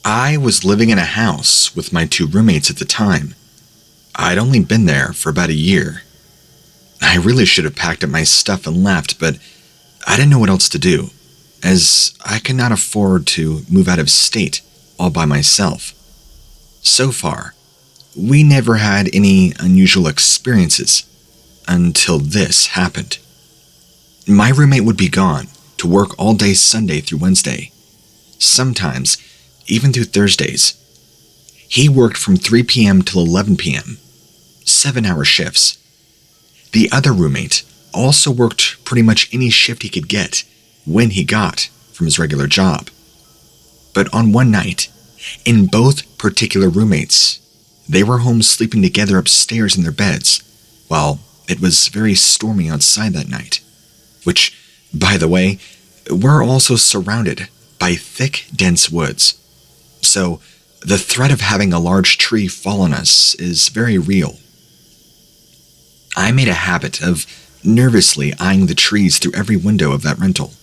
I was living in a house with my two roommates at the time. I'd only been there for about a year. I really should have packed up my stuff and left, but I didn't know what else to do, as I could not afford to move out of state all by myself. So far, we never had any unusual experiences until this happened. My roommate would be gone to work all day Sunday through Wednesday, sometimes even through Thursdays. He worked from 3 p.m. till 11 p.m., 7-hour shifts. The other roommate also worked pretty much any shift he could get when he got from his regular job. But on one night, in both particular roommates, they were home sleeping together upstairs in their beds, while it was very stormy outside that night, which, by the way, we're also surrounded by thick, dense woods. So the threat of having a large tree fall on us is very real. I made a habit of nervously eyeing the trees through every window of that rental.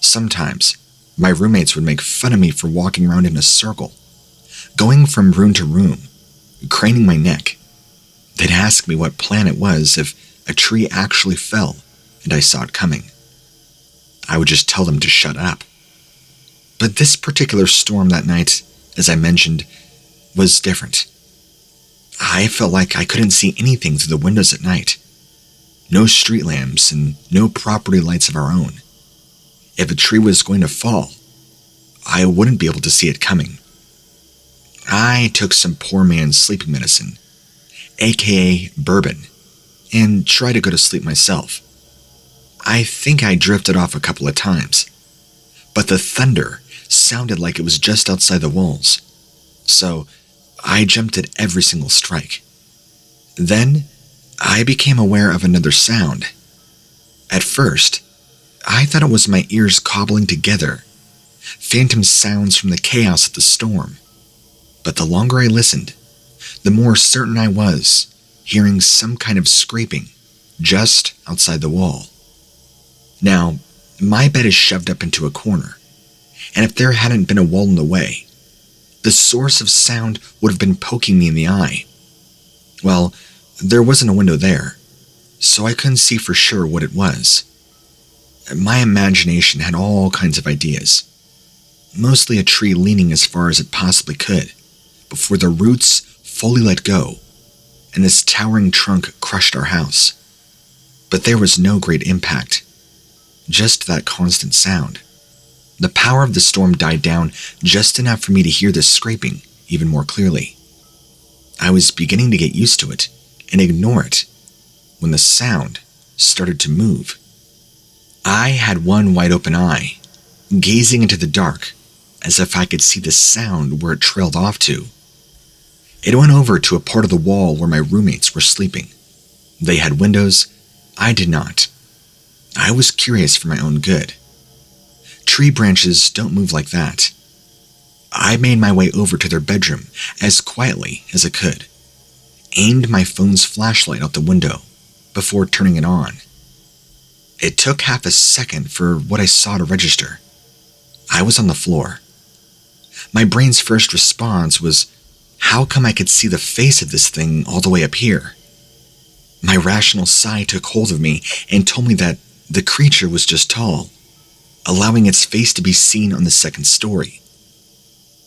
Sometimes, my roommates would make fun of me for walking around in a circle, going from room to room, craning my neck. They'd ask me what plan it was if a tree actually fell and I saw it coming. I would just tell them to shut up. But this particular storm that night, as I mentioned, was different. I felt like I couldn't see anything through the windows at night. No street lamps and no property lights of our own. If a tree was going to fall, I wouldn't be able to see it coming. I took some poor man's sleeping medicine, aka bourbon, and tried to go to sleep myself. I think I drifted off a couple of times, but the thunder sounded like it was just outside the walls, so I jumped at every single strike. Then, I became aware of another sound. At first, I thought it was my ears cobbling together, phantom sounds from the chaos of the storm. But the longer I listened, the more certain I was hearing some kind of scraping just outside the wall. Now, my bed is shoved up into a corner, and if there hadn't been a wall in the way, the source of sound would have been poking me in the eye. Well, there wasn't a window there, so I couldn't see for sure what it was. My imagination had all kinds of ideas, mostly a tree leaning as far as it possibly could, before the roots fully let go, and its towering trunk crushed our house. But there was no great impact, just that constant sound. The power of the storm died down just enough for me to hear the scraping even more clearly. I was beginning to get used to it and ignore it when the sound started to move. I had one wide open eye, gazing into the dark as if I could see the sound where it trailed off to. It went over to a part of the wall where my roommates were sleeping. They had windows, I did not. I was curious for my own good. Tree branches don't move like that. I made my way over to their bedroom as quietly as I could, aimed my phone's flashlight out the window before turning it on. It took half a second for what I saw to register. I was on the floor. My brain's first response was, how come I could see the face of this thing all the way up here? My rational sigh took hold of me and told me that the creature was just tall, allowing its face to be seen on the second story.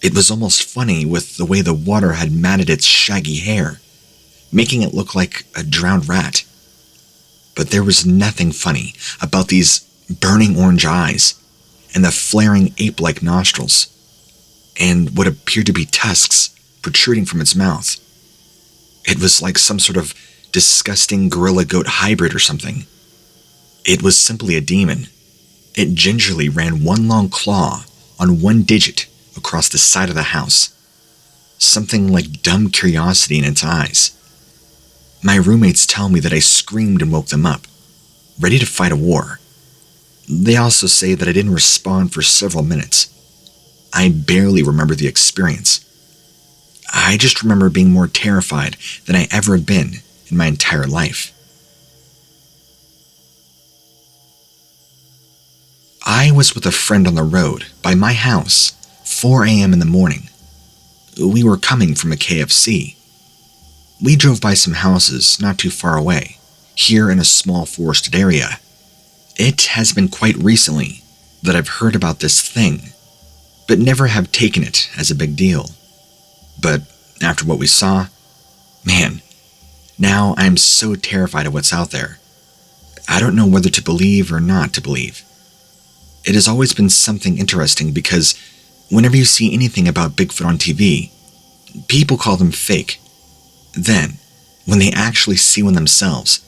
It was almost funny with the way the water had matted its shaggy hair, making it look like a drowned rat. But there was nothing funny about these burning orange eyes and the flaring ape-like nostrils, and what appeared to be tusks protruding from its mouth. It was like some sort of disgusting gorilla-goat hybrid or something. It was simply a demon. It gingerly ran one long claw on one digit across the side of the house, something like dumb curiosity in its eyes. My roommates tell me that I screamed and woke them up, ready to fight a war. They also say that I didn't respond for several minutes. I barely remember the experience. I just remember being more terrified than I ever had been in my entire life. I was with a friend on the road by my house 4 a.m. in the morning. We were coming from a KFC. We drove by some houses not too far away, here in a small forested area. It has been quite recently that I've heard about this thing, but never have taken it as a big deal. But after what we saw, man, now I'm so terrified of what's out there. I don't know whether to believe or not to believe. It has always been something interesting because whenever you see anything about Bigfoot on TV, people call them fake. Then, when they actually see one themselves,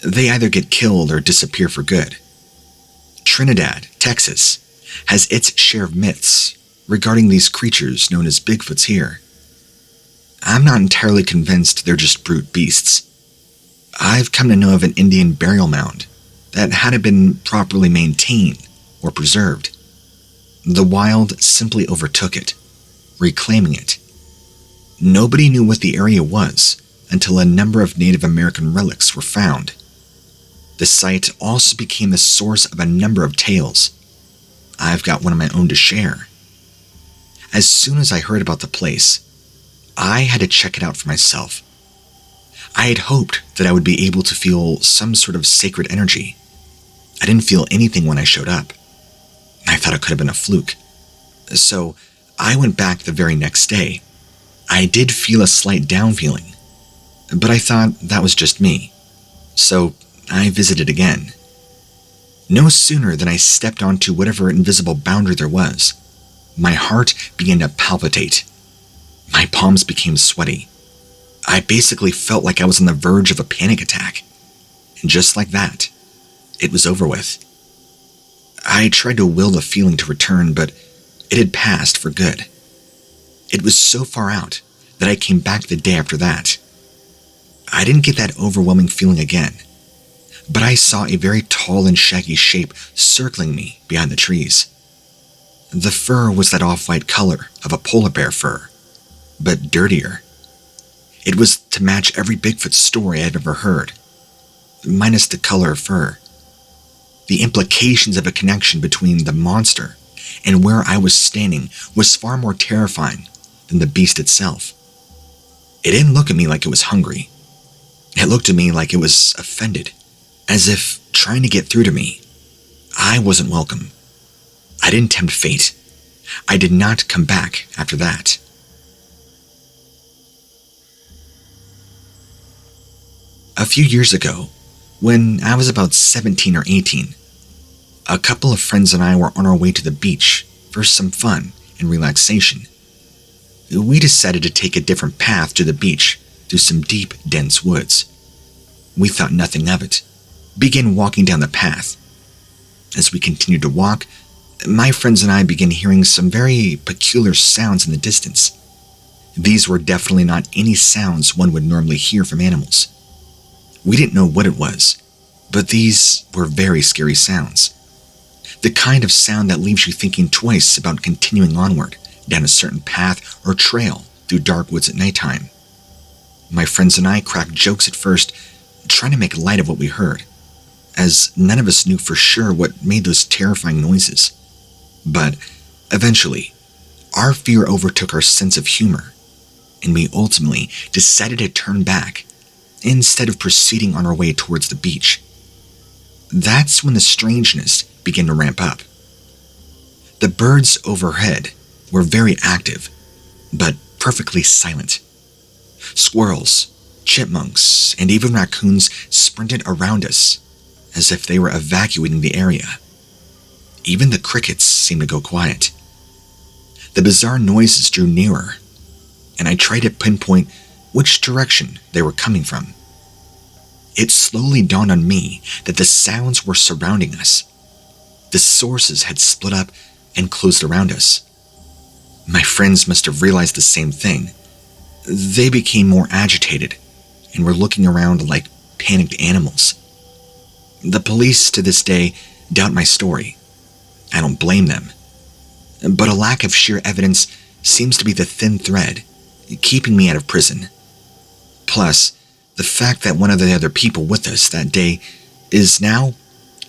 they either get killed or disappear for good. Trinidad, Texas, has its share of myths regarding these creatures known as Bigfoots here. I'm not entirely convinced they're just brute beasts. I've come to know of an Indian burial mound that hadn't been properly maintained or preserved. The wild simply overtook it, reclaiming it. Nobody knew what the area was until a number of Native American relics were found. The site also became the source of a number of tales. I've got one of my own to share. As soon as I heard about the place, I had to check it out for myself. I had hoped that I would be able to feel some sort of sacred energy. I didn't feel anything when I showed up. I thought it could have been a fluke. So I went back the very next day. I did feel a slight down feeling, but I thought that was just me. So I visited again. No sooner than I stepped onto whatever invisible boundary there was, my heart began to palpitate. My palms became sweaty. I basically felt like I was on the verge of a panic attack. And just like that, it was over with. I tried to will the feeling to return, but it had passed for good. It was so far out that I came back the day after that. I didn't get that overwhelming feeling again, but I saw a very tall and shaggy shape circling me behind the trees. The fur was that off-white color of a polar bear fur, but dirtier. It was to match every Bigfoot story I'd ever heard, minus the color of fur. The implications of a connection between the monster and where I was standing was far more terrifying than the beast itself. It didn't look at me like it was hungry. It looked at me like it was offended, as if trying to get through to me. I wasn't welcome. I didn't tempt fate. I did not come back after that. A few years ago, when I was about 17 or 18, a couple of friends and I were on our way to the beach for some fun and relaxation. We decided to take a different path to the beach through some deep, dense woods. We thought nothing of it, began walking down the path. As we continued to walk, my friends and I began hearing some very peculiar sounds in the distance. These were definitely not any sounds one would normally hear from animals. We didn't know what it was, but these were very scary sounds. The kind of sound that leaves you thinking twice about continuing onward down a certain path or trail through dark woods at nighttime. My friends and I cracked jokes at first, trying to make light of what we heard, as none of us knew for sure what made those terrifying noises. But eventually, our fear overtook our sense of humor, and we ultimately decided to turn back instead of proceeding on our way towards the beach. That's when the strangeness began to ramp up. The birds overhead were very active, but perfectly silent. Squirrels, chipmunks, and even raccoons sprinted around us as if they were evacuating the area. Even the crickets seemed to go quiet. The bizarre noises drew nearer, and I tried to pinpoint which direction they were coming from. It slowly dawned on me that the sounds were surrounding us. The sources had split up and closed around us. My friends must have realized the same thing. They became more agitated and were looking around like panicked animals. The police to this day doubt my story. I don't blame them. But a lack of sheer evidence seems to be the thin thread keeping me out of prison. Plus, the fact that one of the other people with us that day is now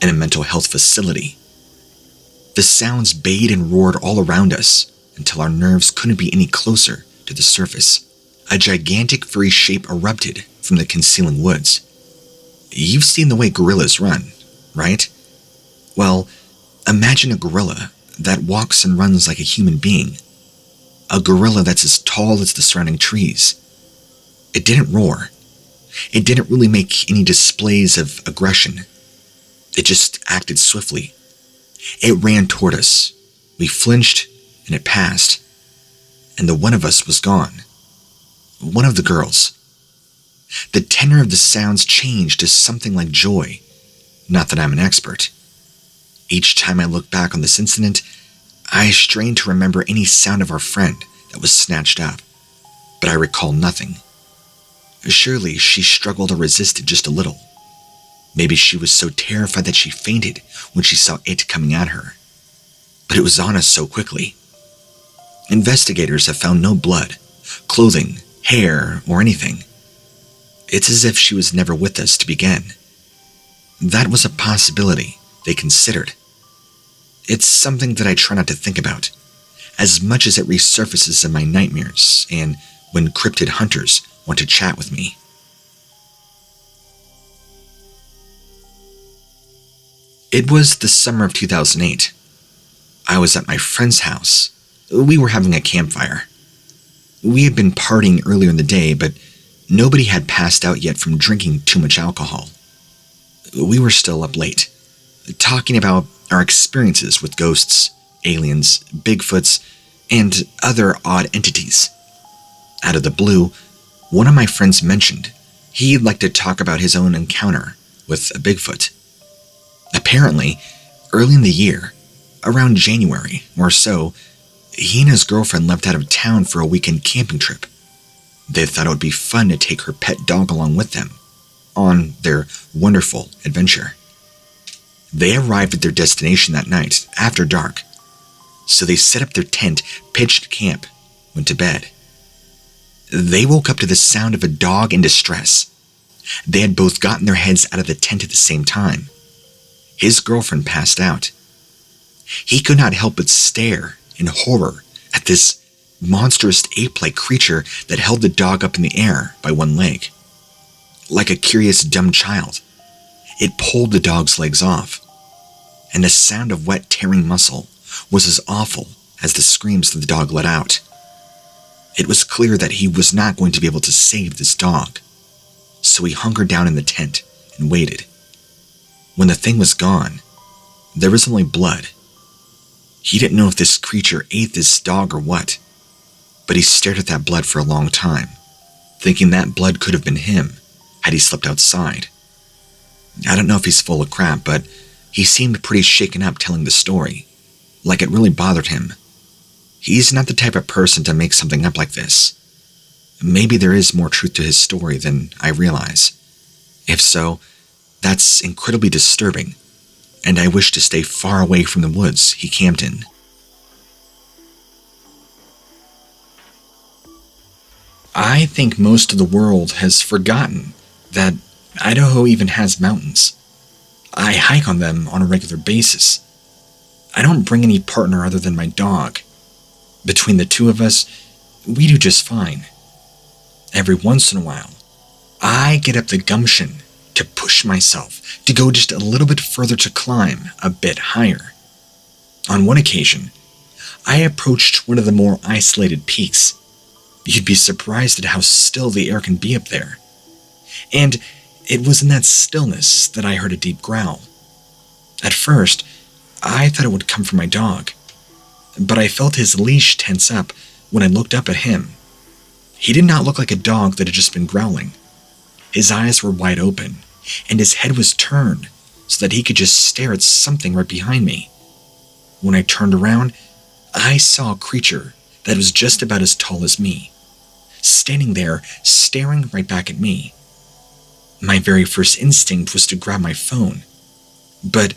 in a mental health facility. The sounds bayed and roared all around us until our nerves couldn't be any closer to the surface. A gigantic furry shape erupted from the concealing woods. You've seen the way gorillas run, right? Well, imagine a gorilla that walks and runs like a human being. A gorilla that's as tall as the surrounding trees. It didn't roar. It didn't really make any displays of aggression. It just acted swiftly. It ran toward us. We flinched, and it passed. And the one of us was gone. One of the girls. The tenor of the sounds changed to something like joy. Not that I'm an expert. Each time I look back on this incident, I strain to remember any sound of our friend that was snatched up, but I recall nothing. Surely she struggled or resisted just a little. Maybe she was so terrified that she fainted when she saw it coming at her. But it was on us so quickly. Investigators have found no blood, clothing, hair, or anything. It's as if she was never with us to begin. That was a possibility they considered. It's something that I try not to think about, as much as it resurfaces in my nightmares and when cryptid hunters want to chat with me. It was the summer of 2008. I was at my friend's house. We were having a campfire. We had been partying earlier in the day, but nobody had passed out yet from drinking too much alcohol. We were still up late, talking about our experiences with ghosts, aliens, Bigfoots, and other odd entities. Out of the blue, one of my friends mentioned he'd like to talk about his own encounter with a Bigfoot. Apparently, early in the year, around January or so, he and his girlfriend left out of town for a weekend camping trip. They thought it would be fun to take her pet dog along with them on their wonderful adventure. They arrived at their destination that night after dark, so they set up their tent, pitched camp, went to bed. They woke up to the sound of a dog in distress. They had both gotten their heads out of the tent at the same time. His girlfriend passed out. He could not help but stare in horror at this monstrous ape-like creature that held the dog up in the air by one leg. Like a curious dumb child, it pulled the dog's legs off, and the sound of wet tearing muscle was as awful as the screams that the dog let out. It was clear that he was not going to be able to save this dog, so he hunkered down in the tent and waited. When the thing was gone, there was only blood. He didn't know if this creature ate this dog or what, but he stared at that blood for a long time, thinking that blood could have been him had he slept outside. I don't know if he's full of crap, but he seemed pretty shaken up telling the story, like it really bothered him. He's not the type of person to make something up like this. Maybe there is more truth to his story than I realize. If so, that's incredibly disturbing, and I wish to stay far away from the woods he camped in. I think most of the world has forgotten that Idaho even has mountains. I hike on them on a regular basis. I don't bring any partner other than my dog. Between the two of us, we do just fine. Every once in a while, I get up the gumption to push myself to go just a little bit further, to climb a bit higher. On one occasion, I approached one of the more isolated peaks. You'd be surprised at how still the air can be up there. And it was in that stillness that I heard a deep growl. At first, I thought it would come from my dog, but I felt his leash tense up when I looked up at him. He did not look like a dog that had just been growling. His eyes were wide open, and his head was turned so that he could just stare at something right behind me. When I turned around, I saw a creature that was just about as tall as me, standing there staring right back at me. My very first instinct was to grab my phone, but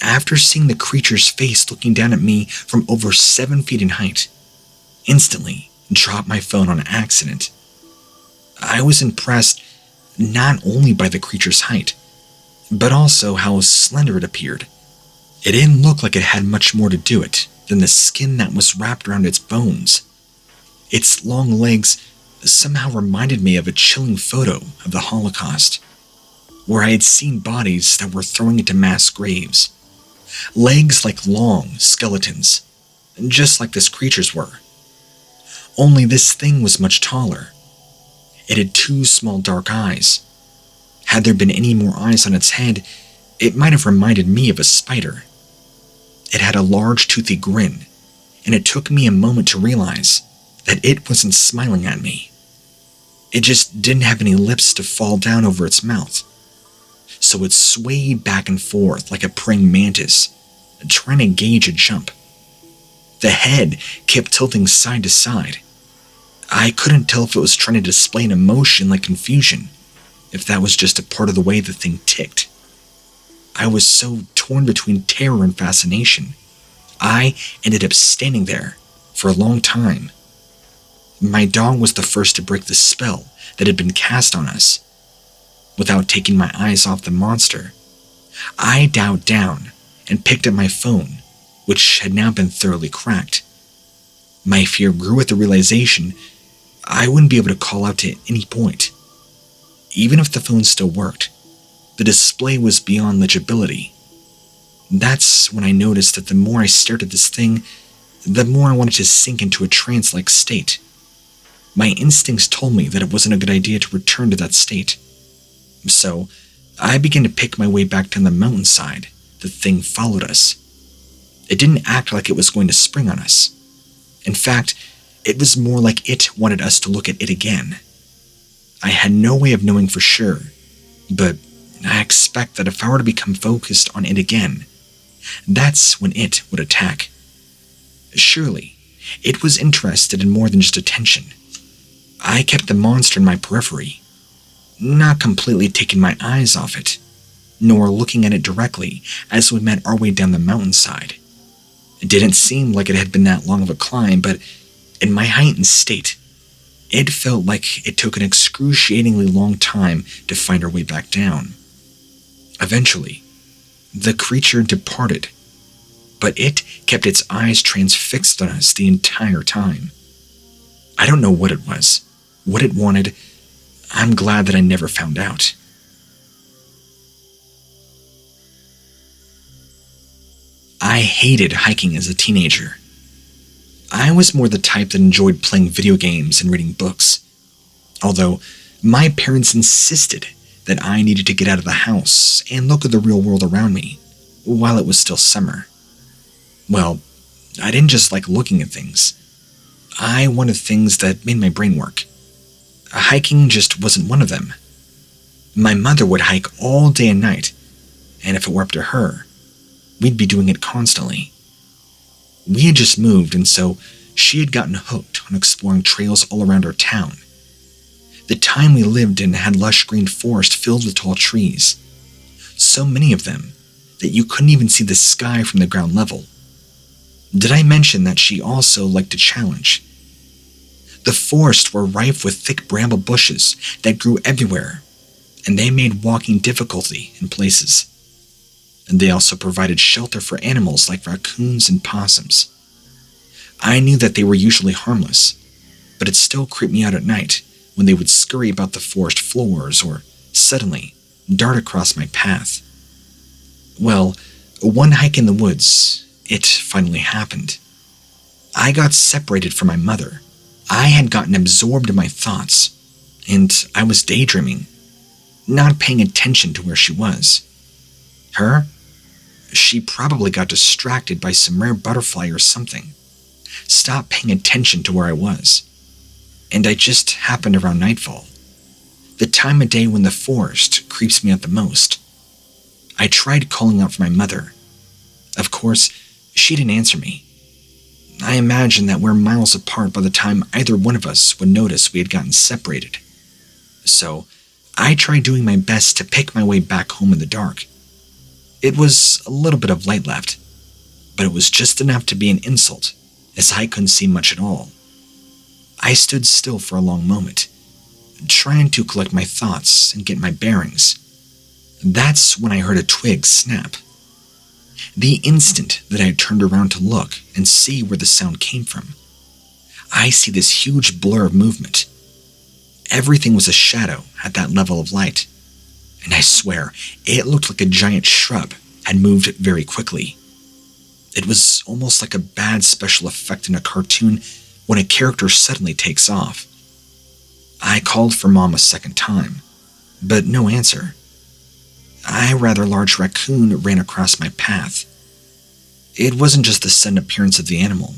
after seeing the creature's face looking down at me from over 7 feet in height, instantly dropped my phone on accident. I was impressed not only by the creature's height, but also how slender it appeared. It didn't look like it had much more to do it than the skin that was wrapped around its bones. Its long legs somehow reminded me of a chilling photo of the Holocaust, where I had seen bodies that were thrown into mass graves. Legs like long skeletons, just like this creature's were. Only this thing was much taller. It had 2 small dark eyes. Had there been any more eyes on its head, it might have reminded me of a spider. It had a large toothy grin, and it took me a moment to realize that it wasn't smiling at me. It just didn't have any lips to fall down over its mouth. So it swayed back and forth like a praying mantis, trying to gauge a jump. The head kept tilting side to side. I couldn't tell if it was trying to display an emotion like confusion, if that was just a part of the way the thing ticked. I was so torn between terror and fascination. I ended up standing there for a long time. My dog was the first to break the spell that had been cast on us. Without taking my eyes off the monster, I bowed down and picked up my phone, which had now been thoroughly cracked. My fear grew at the realization I wouldn't be able to call out at any point. Even if the phone still worked, the display was beyond legibility. That's when I noticed that the more I stared at this thing, the more I wanted to sink into a trance-like state. My instincts told me that it wasn't a good idea to return to that state. So, I began to pick my way back down the mountainside. The thing followed us. It didn't act like it was going to spring on us. In fact, it was more like it wanted us to look at it again. I had no way of knowing for sure, but I expect that if I were to become focused on it again, that's when it would attack. Surely, it was interested in more than just attention. I kept the monster in my periphery, not completely taking my eyes off it, nor looking at it directly as we made our way down the mountainside. It didn't seem like it had been that long of a climb, but in my heightened state, it felt like it took an excruciatingly long time to find our way back down. Eventually, the creature departed, but it kept its eyes transfixed on us the entire time. I don't know what it was, what it wanted. I'm glad that I never found out. I hated hiking as a teenager. I was more the type that enjoyed playing video games and reading books, although my parents insisted that I needed to get out of the house and look at the real world around me while it was still summer. Well, I didn't just like looking at things. I wanted things that made my brain work. Hiking just wasn't one of them. My mother would hike all day and night, and if it were up to her, we'd be doing it constantly. We had just moved, and so she had gotten hooked on exploring trails all around our town. The time we lived in had lush green forest filled with tall trees, so many of them that you couldn't even see the sky from the ground level. Did I mention that she also liked to challenge? The forests were rife with thick bramble bushes that grew everywhere, and they made walking difficulty in places. And they also provided shelter for animals like raccoons and possums. I knew that they were usually harmless, but it still creeped me out at night when they would scurry about the forest floors or suddenly dart across my path. Well, one hike in the woods, it finally happened. I got separated from my mother. I had gotten absorbed in my thoughts, and I was daydreaming, not paying attention to where she was. Her? She probably got distracted by some rare butterfly or something, stopped paying attention to where I was, and I just happened around nightfall, the time of day when the forest creeps me out the most. I tried calling out for my mother. Of course, she didn't answer me. I imagine that we're miles apart by the time either one of us would notice we had gotten separated. So, I tried doing my best to pick my way back home in the dark. It was a little bit of light left, but it was just enough to be an insult, as I couldn't see much at all. I stood still for a long moment, trying to collect my thoughts and get my bearings. That's when I heard a twig snap. The instant that I had turned around to look and see where the sound came from, I see this huge blur of movement. Everything was a shadow at that level of light, and I swear it looked like a giant shrub had moved very quickly. It was almost like a bad special effect in a cartoon when a character suddenly takes off. I called for Mom a second time, but no answer. A rather large raccoon ran across my path. It wasn't just the sudden appearance of the animal.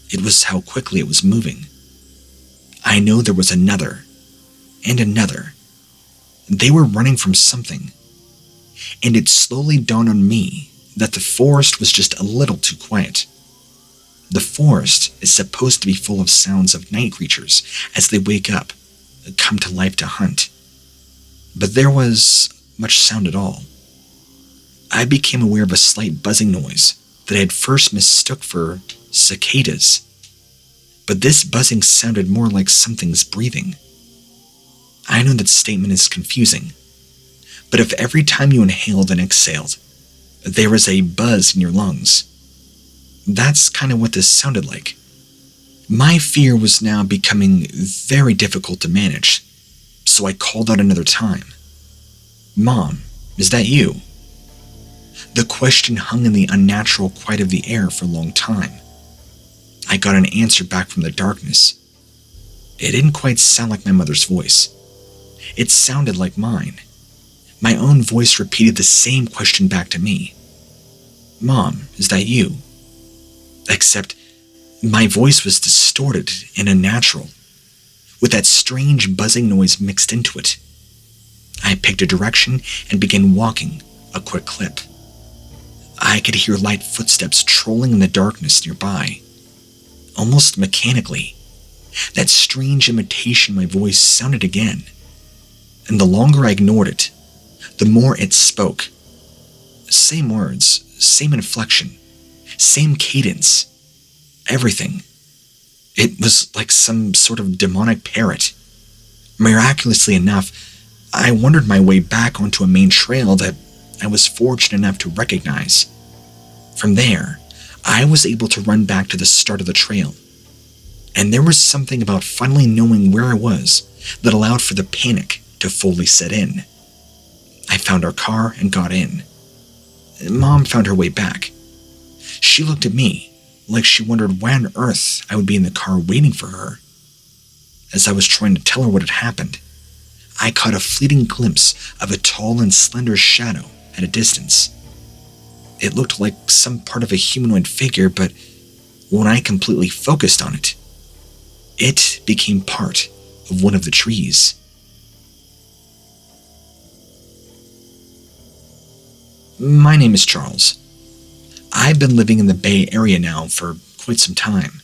It was how quickly it was moving. I know there was another, and another. They were running from something, and it slowly dawned on me that the forest was just a little too quiet. The forest is supposed to be full of sounds of night creatures as they wake up, come to life to hunt. But there was much sound at all. I became aware of a slight buzzing noise that I had first mistook for cicadas. But this buzzing sounded more like something's breathing. I know that statement is confusing, but if every time you inhaled and exhaled, there was a buzz in your lungs, that's kind of what this sounded like. My fear was now becoming very difficult to manage, so I called out another time. Mom, is that you? The question hung in the unnatural quiet of the air for a long time. I got an answer back from the darkness. It didn't quite sound like my mother's voice. It sounded like mine. My own voice repeated the same question back to me. Mom, is that you? Except my voice was distorted and unnatural, with that strange buzzing noise mixed into it. I picked a direction and began walking a quick clip. I could hear light footsteps trolling in the darkness nearby. Almost mechanically, that strange imitation of my voice sounded again, and the longer I ignored it, the more it spoke. Same words, same inflection, same cadence, everything. It was like some sort of demonic parrot. Miraculously enough, I wandered my way back onto a main trail that I was fortunate enough to recognize. From there, I was able to run back to the start of the trail, and there was something about finally knowing where I was that allowed for the panic to fully set in. I found our car and got in. Mom found her way back. She looked at me like she wondered why on earth I would be in the car waiting for her. As I was trying to tell her what had happened, I caught a fleeting glimpse of a tall and slender shadow at a distance. It looked like some part of a humanoid figure, but when I completely focused on it, it became part of one of the trees. My name is Charles. I've been living in the Bay Area now for quite some time.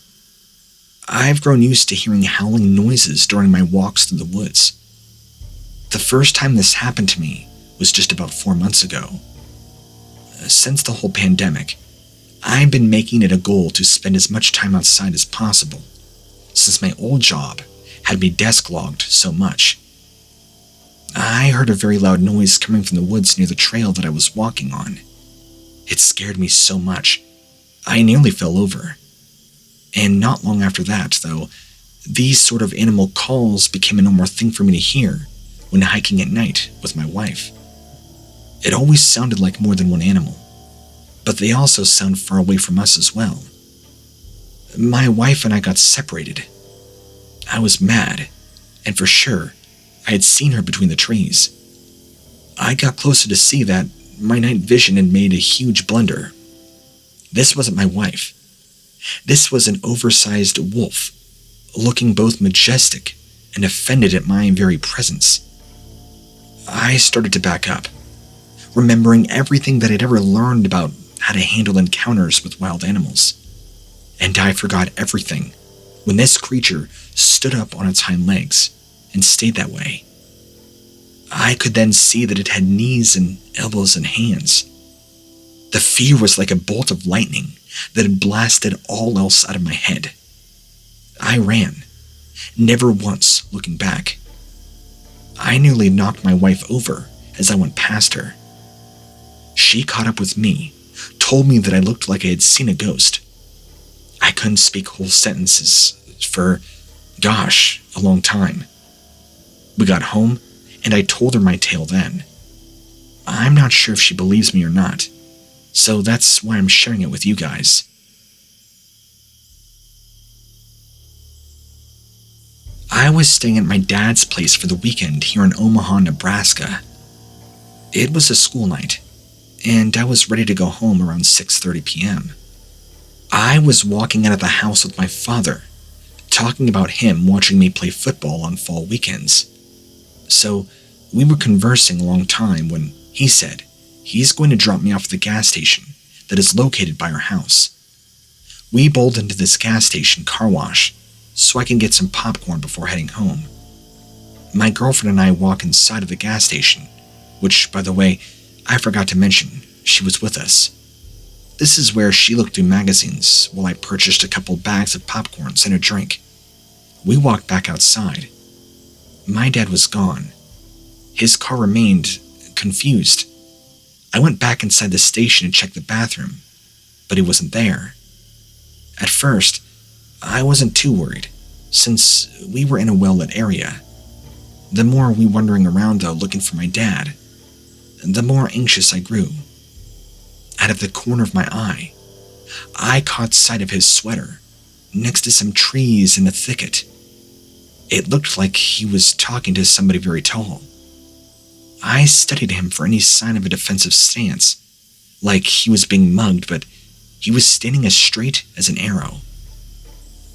I've grown used to hearing howling noises during my walks through the woods. The first time this happened to me was just about 4 months ago. Since the whole pandemic, I've been making it a goal to spend as much time outside as possible, since my old job had me desk-logged so much. I heard a very loud noise coming from the woods near the trail that I was walking on. It scared me so much, I nearly fell over. And not long after that, though, these sort of animal calls became a normal thing for me to hear when hiking at night with my wife. It always sounded like more than one animal, but they also sound far away from us as well. My wife and I got separated. I was mad, and for sure, I had seen her between the trees. I got closer to see that my night vision had made a huge blunder. This wasn't my wife. This was an oversized wolf, looking both majestic and offended at my very presence. I started to back up, remembering everything that I'd ever learned about how to handle encounters with wild animals. And I forgot everything when this creature stood up on its hind legs and stayed that way. I could then see that it had knees and elbows and hands. The fear was like a bolt of lightning that had blasted all else out of my head. I ran, never once looking back. I nearly knocked my wife over as I went past her. She caught up with me, told me that I looked like I had seen a ghost. I couldn't speak whole sentences for, gosh, a long time. We got home, and I told her my tale then. I'm not sure if she believes me or not, so that's why I'm sharing it with you guys. I was staying at my dad's place for the weekend here in Omaha, Nebraska. It was a school night, and I was ready to go home around 6:30 p.m. I was walking out of the house with my father, talking about him watching me play football on fall weekends. So we were conversing a long time when he said he's going to drop me off at the gas station that is located by our house. We bowled into this gas station car wash so I can get some popcorn before heading home. My girlfriend and I walk inside of the gas station, which, by the way, I forgot to mention, she was with us. This is where she looked through magazines while I purchased a couple bags of popcorns and a drink. We walked back outside. My dad was gone. His car remained confused. I went back inside the station and checked the bathroom, but he wasn't there. At first, I wasn't too worried, since we were in a well-lit area. The more we wandering around, though, looking for my dad, the more anxious I grew. Out of the corner of my eye, I caught sight of his sweater, next to some trees in a thicket. It looked like he was talking to somebody very tall. I studied him for any sign of a defensive stance, like he was being mugged, but he was standing as straight as an arrow.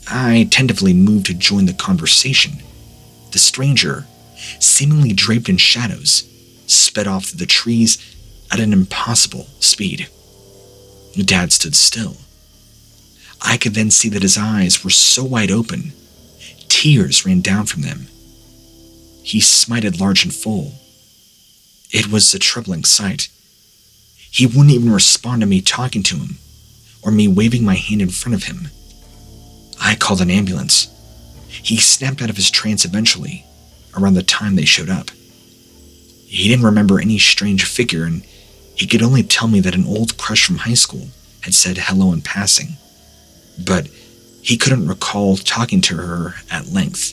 I tentatively moved to join the conversation. The stranger, seemingly draped in shadows, sped off through the trees at an impossible speed. Dad stood still. I could then see that his eyes were so wide open, tears ran down from them. He smited large and full. It was a troubling sight. He wouldn't even respond to me talking to him, or me waving my hand in front of him. I called an ambulance. He snapped out of his trance eventually, around the time they showed up. He didn't remember any strange figure, and he could only tell me that an old crush from high school had said hello in passing. But he couldn't recall talking to her at length.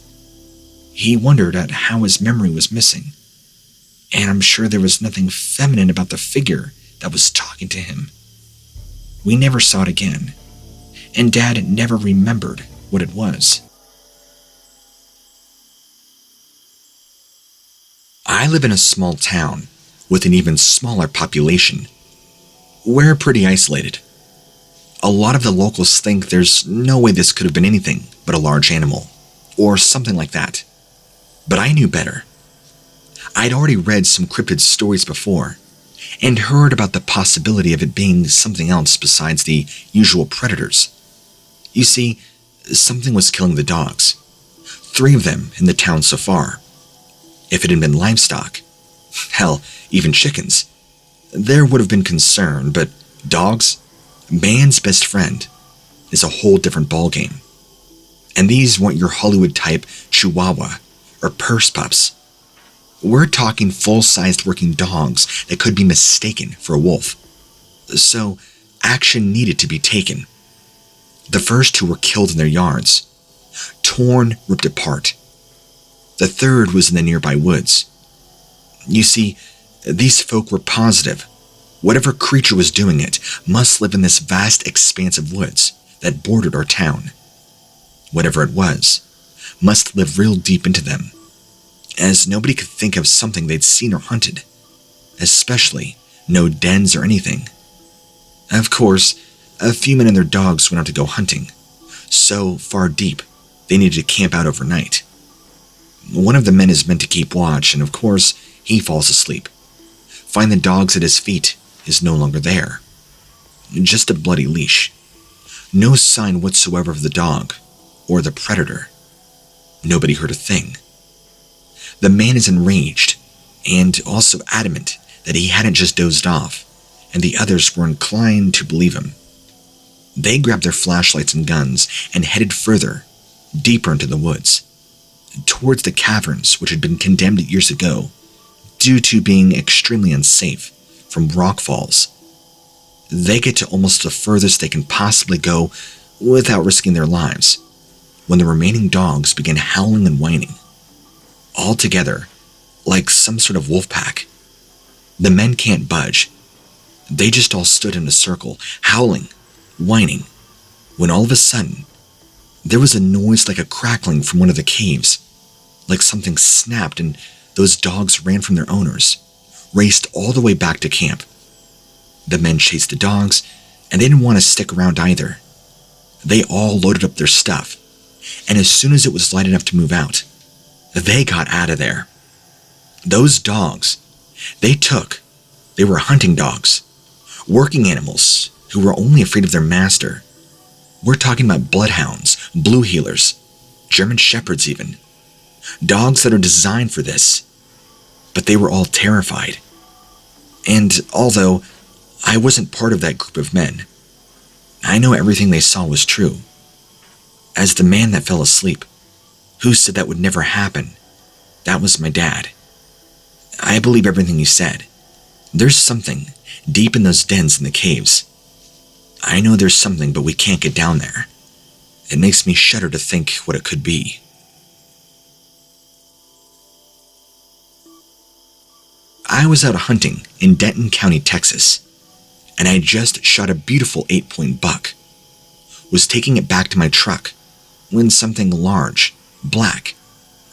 He wondered at how his memory was missing, and I'm sure there was nothing feminine about the figure that was talking to him. We never saw it again, and Dad never remembered what it was. I live in a small town with an even smaller population. We're pretty isolated. A lot of the locals think there's no way this could have been anything but a large animal, or something like that. But I knew better. I'd already read some cryptid stories before, and heard about the possibility of it being something else besides the usual predators. You see, something was killing the dogs. 3 of them in the town so far. If it had been livestock, hell, even chickens, there would have been concern, but dogs, man's best friend, is a whole different ballgame. And these weren't your Hollywood-type chihuahua or purse pups. We're talking full-sized working dogs that could be mistaken for a wolf. So, action needed to be taken. The first 2 were killed in their yards, torn, ripped apart. The third was in the nearby woods. You see, these folk were positive. Whatever creature was doing it must live in this vast expanse of woods that bordered our town. Whatever it was, must live real deep into them, as nobody could think of something they'd seen or hunted, especially no dens or anything. Of course, a few men and their dogs went out to go hunting, so far deep they needed to camp out overnight. One of the men is meant to keep watch, and of course, he falls asleep. Find the dogs at his feet is no longer there. Just a bloody leash. No sign whatsoever of the dog or the predator. Nobody heard a thing. The man is enraged and also adamant that he hadn't just dozed off, and the others were inclined to believe him. They grabbed their flashlights and guns and headed further, deeper into the woods, towards the caverns which had been condemned years ago due to being extremely unsafe from rock falls. They get to almost the furthest they can possibly go without risking their lives, when the remaining dogs begin howling and whining. All together, like some sort of wolf pack. The men can't budge. They just all stood in a circle, howling, whining, when all of a sudden, there was a noise like a crackling from one of the caves, like something snapped, and those dogs ran from their owners, raced all the way back to camp. The men chased the dogs, and they didn't want to stick around either. They all loaded up their stuff, and as soon as it was light enough to move out, they got out of there. Those dogs, they were hunting dogs, working animals who were only afraid of their master. We're talking about bloodhounds, blue heelers, German shepherds even. Dogs that are designed for this. But they were all terrified. And although I wasn't part of that group of men, I know everything they saw was true. As the man that fell asleep, who said that would never happen, that was my dad. I believe everything he said. There's something deep in those dens in the caves. I know there's something, but we can't get down there. It makes me shudder to think what it could be. I was out hunting in Denton County, Texas, and I had just shot a beautiful 8-point buck. Was taking it back to my truck when something large, black,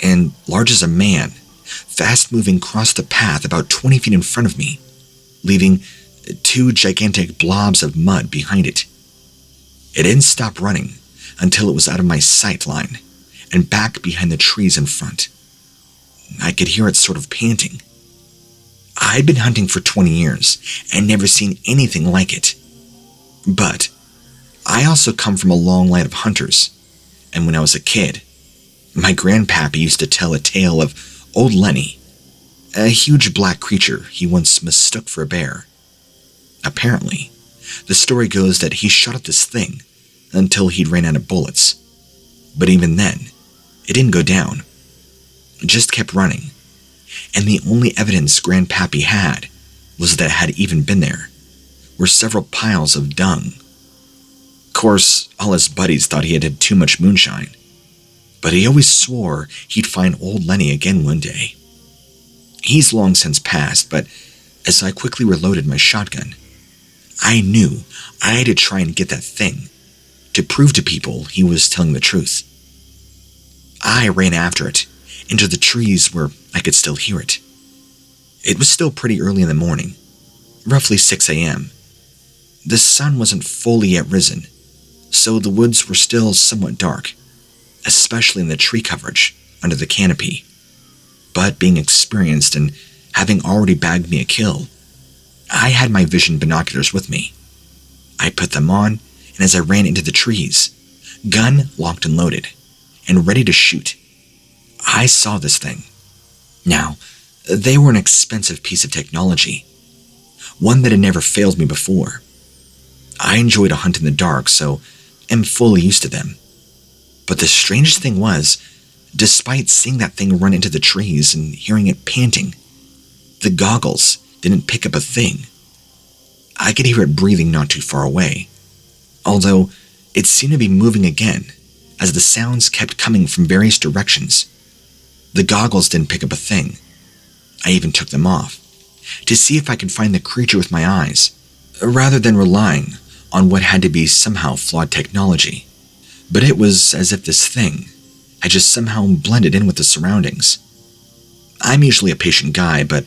and large as a man, fast-moving crossed the path about 20 feet in front of me, leaving 2 gigantic blobs of mud behind it. It didn't stop running until it was out of my sight line and back behind the trees in front. I could hear it sort of panting. I'd been hunting for 20 years and never seen anything like it. But I also come from a long line of hunters, and when I was a kid, my grandpappy used to tell a tale of Old Lenny, a huge black creature he once mistook for a bear. Apparently, the story goes that he shot at this thing until he'd ran out of bullets. But even then, it didn't go down. It just kept running. And the only evidence Grandpappy had was that it had even been there, were several piles of dung. Of course, all his buddies thought he had had too much moonshine, but he always swore he'd find Old Lenny again one day. He's long since passed, but as I quickly reloaded my shotgun, I knew I had to try and get that thing, to prove to people he was telling the truth. I ran after it, into the trees where I could still hear it. It was still pretty early in the morning, roughly 6 a.m. The sun wasn't fully yet risen, so the woods were still somewhat dark, especially in the tree coverage under the canopy. But being experienced and having already bagged me a kill, I had my vision binoculars with me. I put them on, and as I ran into the trees, gun locked and loaded, and ready to shoot, I saw this thing. Now, they were an expensive piece of technology, one that had never failed me before. I enjoyed a hunt in the dark, so am fully used to them. But the strangest thing was, despite seeing that thing run into the trees and hearing it panting, the goggles didn't pick up a thing. I could hear it breathing not too far away, although it seemed to be moving again as the sounds kept coming from various directions. The goggles didn't pick up a thing. I even took them off to see if I could find the creature with my eyes, rather than relying on what had to be somehow flawed technology. But it was as if this thing had just somehow blended in with the surroundings. I'm usually a patient guy, but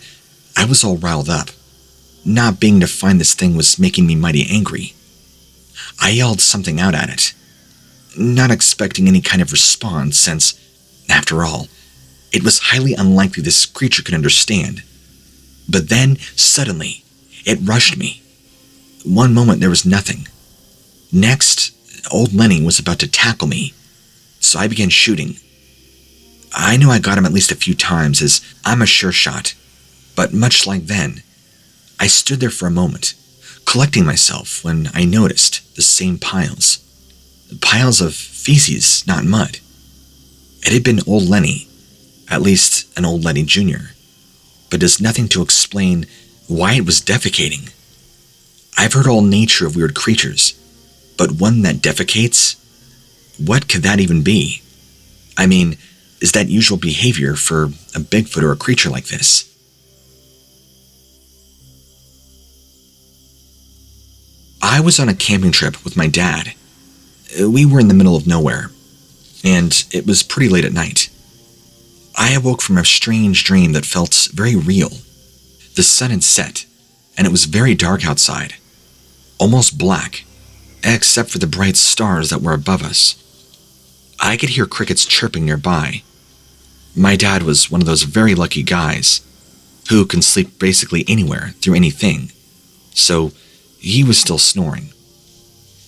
I was all riled up. Not being to find this thing was making me mighty angry. I yelled something out at it, not expecting any kind of response since, after all, it was highly unlikely this creature could understand. But then, suddenly, it rushed me. One moment there was nothing. Next, Old Lenny was about to tackle me, so I began shooting. I knew I got him at least a few times, as I'm a sure shot, but much like then, I stood there for a moment, collecting myself when I noticed the same piles. Piles of feces, not mud. It had been Old Lenny, at least an Old Lenny Jr., but does nothing to explain why it was defecating. I've heard all nature of weird creatures, but one that defecates? What could that even be? I mean, is that usual behavior for a Bigfoot or a creature like this? I was on a camping trip with my dad. We were in the middle of nowhere, and it was pretty late at night. I awoke from a strange dream that felt very real. The sun had set, and it was very dark outside, almost black, except for the bright stars that were above us. I could hear crickets chirping nearby. My dad was one of those very lucky guys who can sleep basically anywhere through anything, so he was still snoring.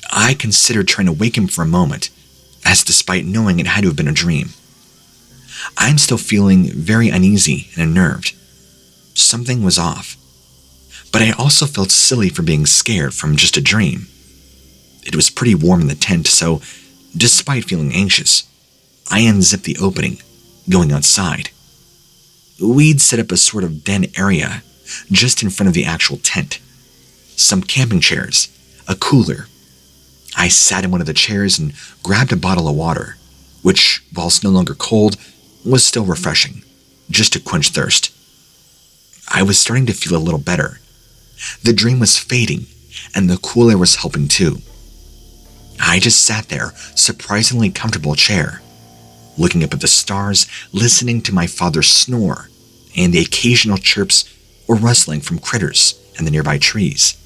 I considered trying to wake him for a moment, as despite knowing it had to have been a dream. I'm still feeling very uneasy and unnerved. Something was off. But I also felt silly for being scared from just a dream. It was pretty warm in the tent, so despite feeling anxious, I unzipped the opening, going outside. We'd set up a sort of den area just in front of the actual tent. Some camping chairs, a cooler. I sat in one of the chairs and grabbed a bottle of water, which, whilst no longer cold, was still refreshing, just to quench thirst. I was starting to feel a little better. The dream was fading, and the cool air was helping too. I just sat there, surprisingly comfortable chair, looking up at the stars, listening to my father snore, and the occasional chirps or rustling from critters and the nearby trees.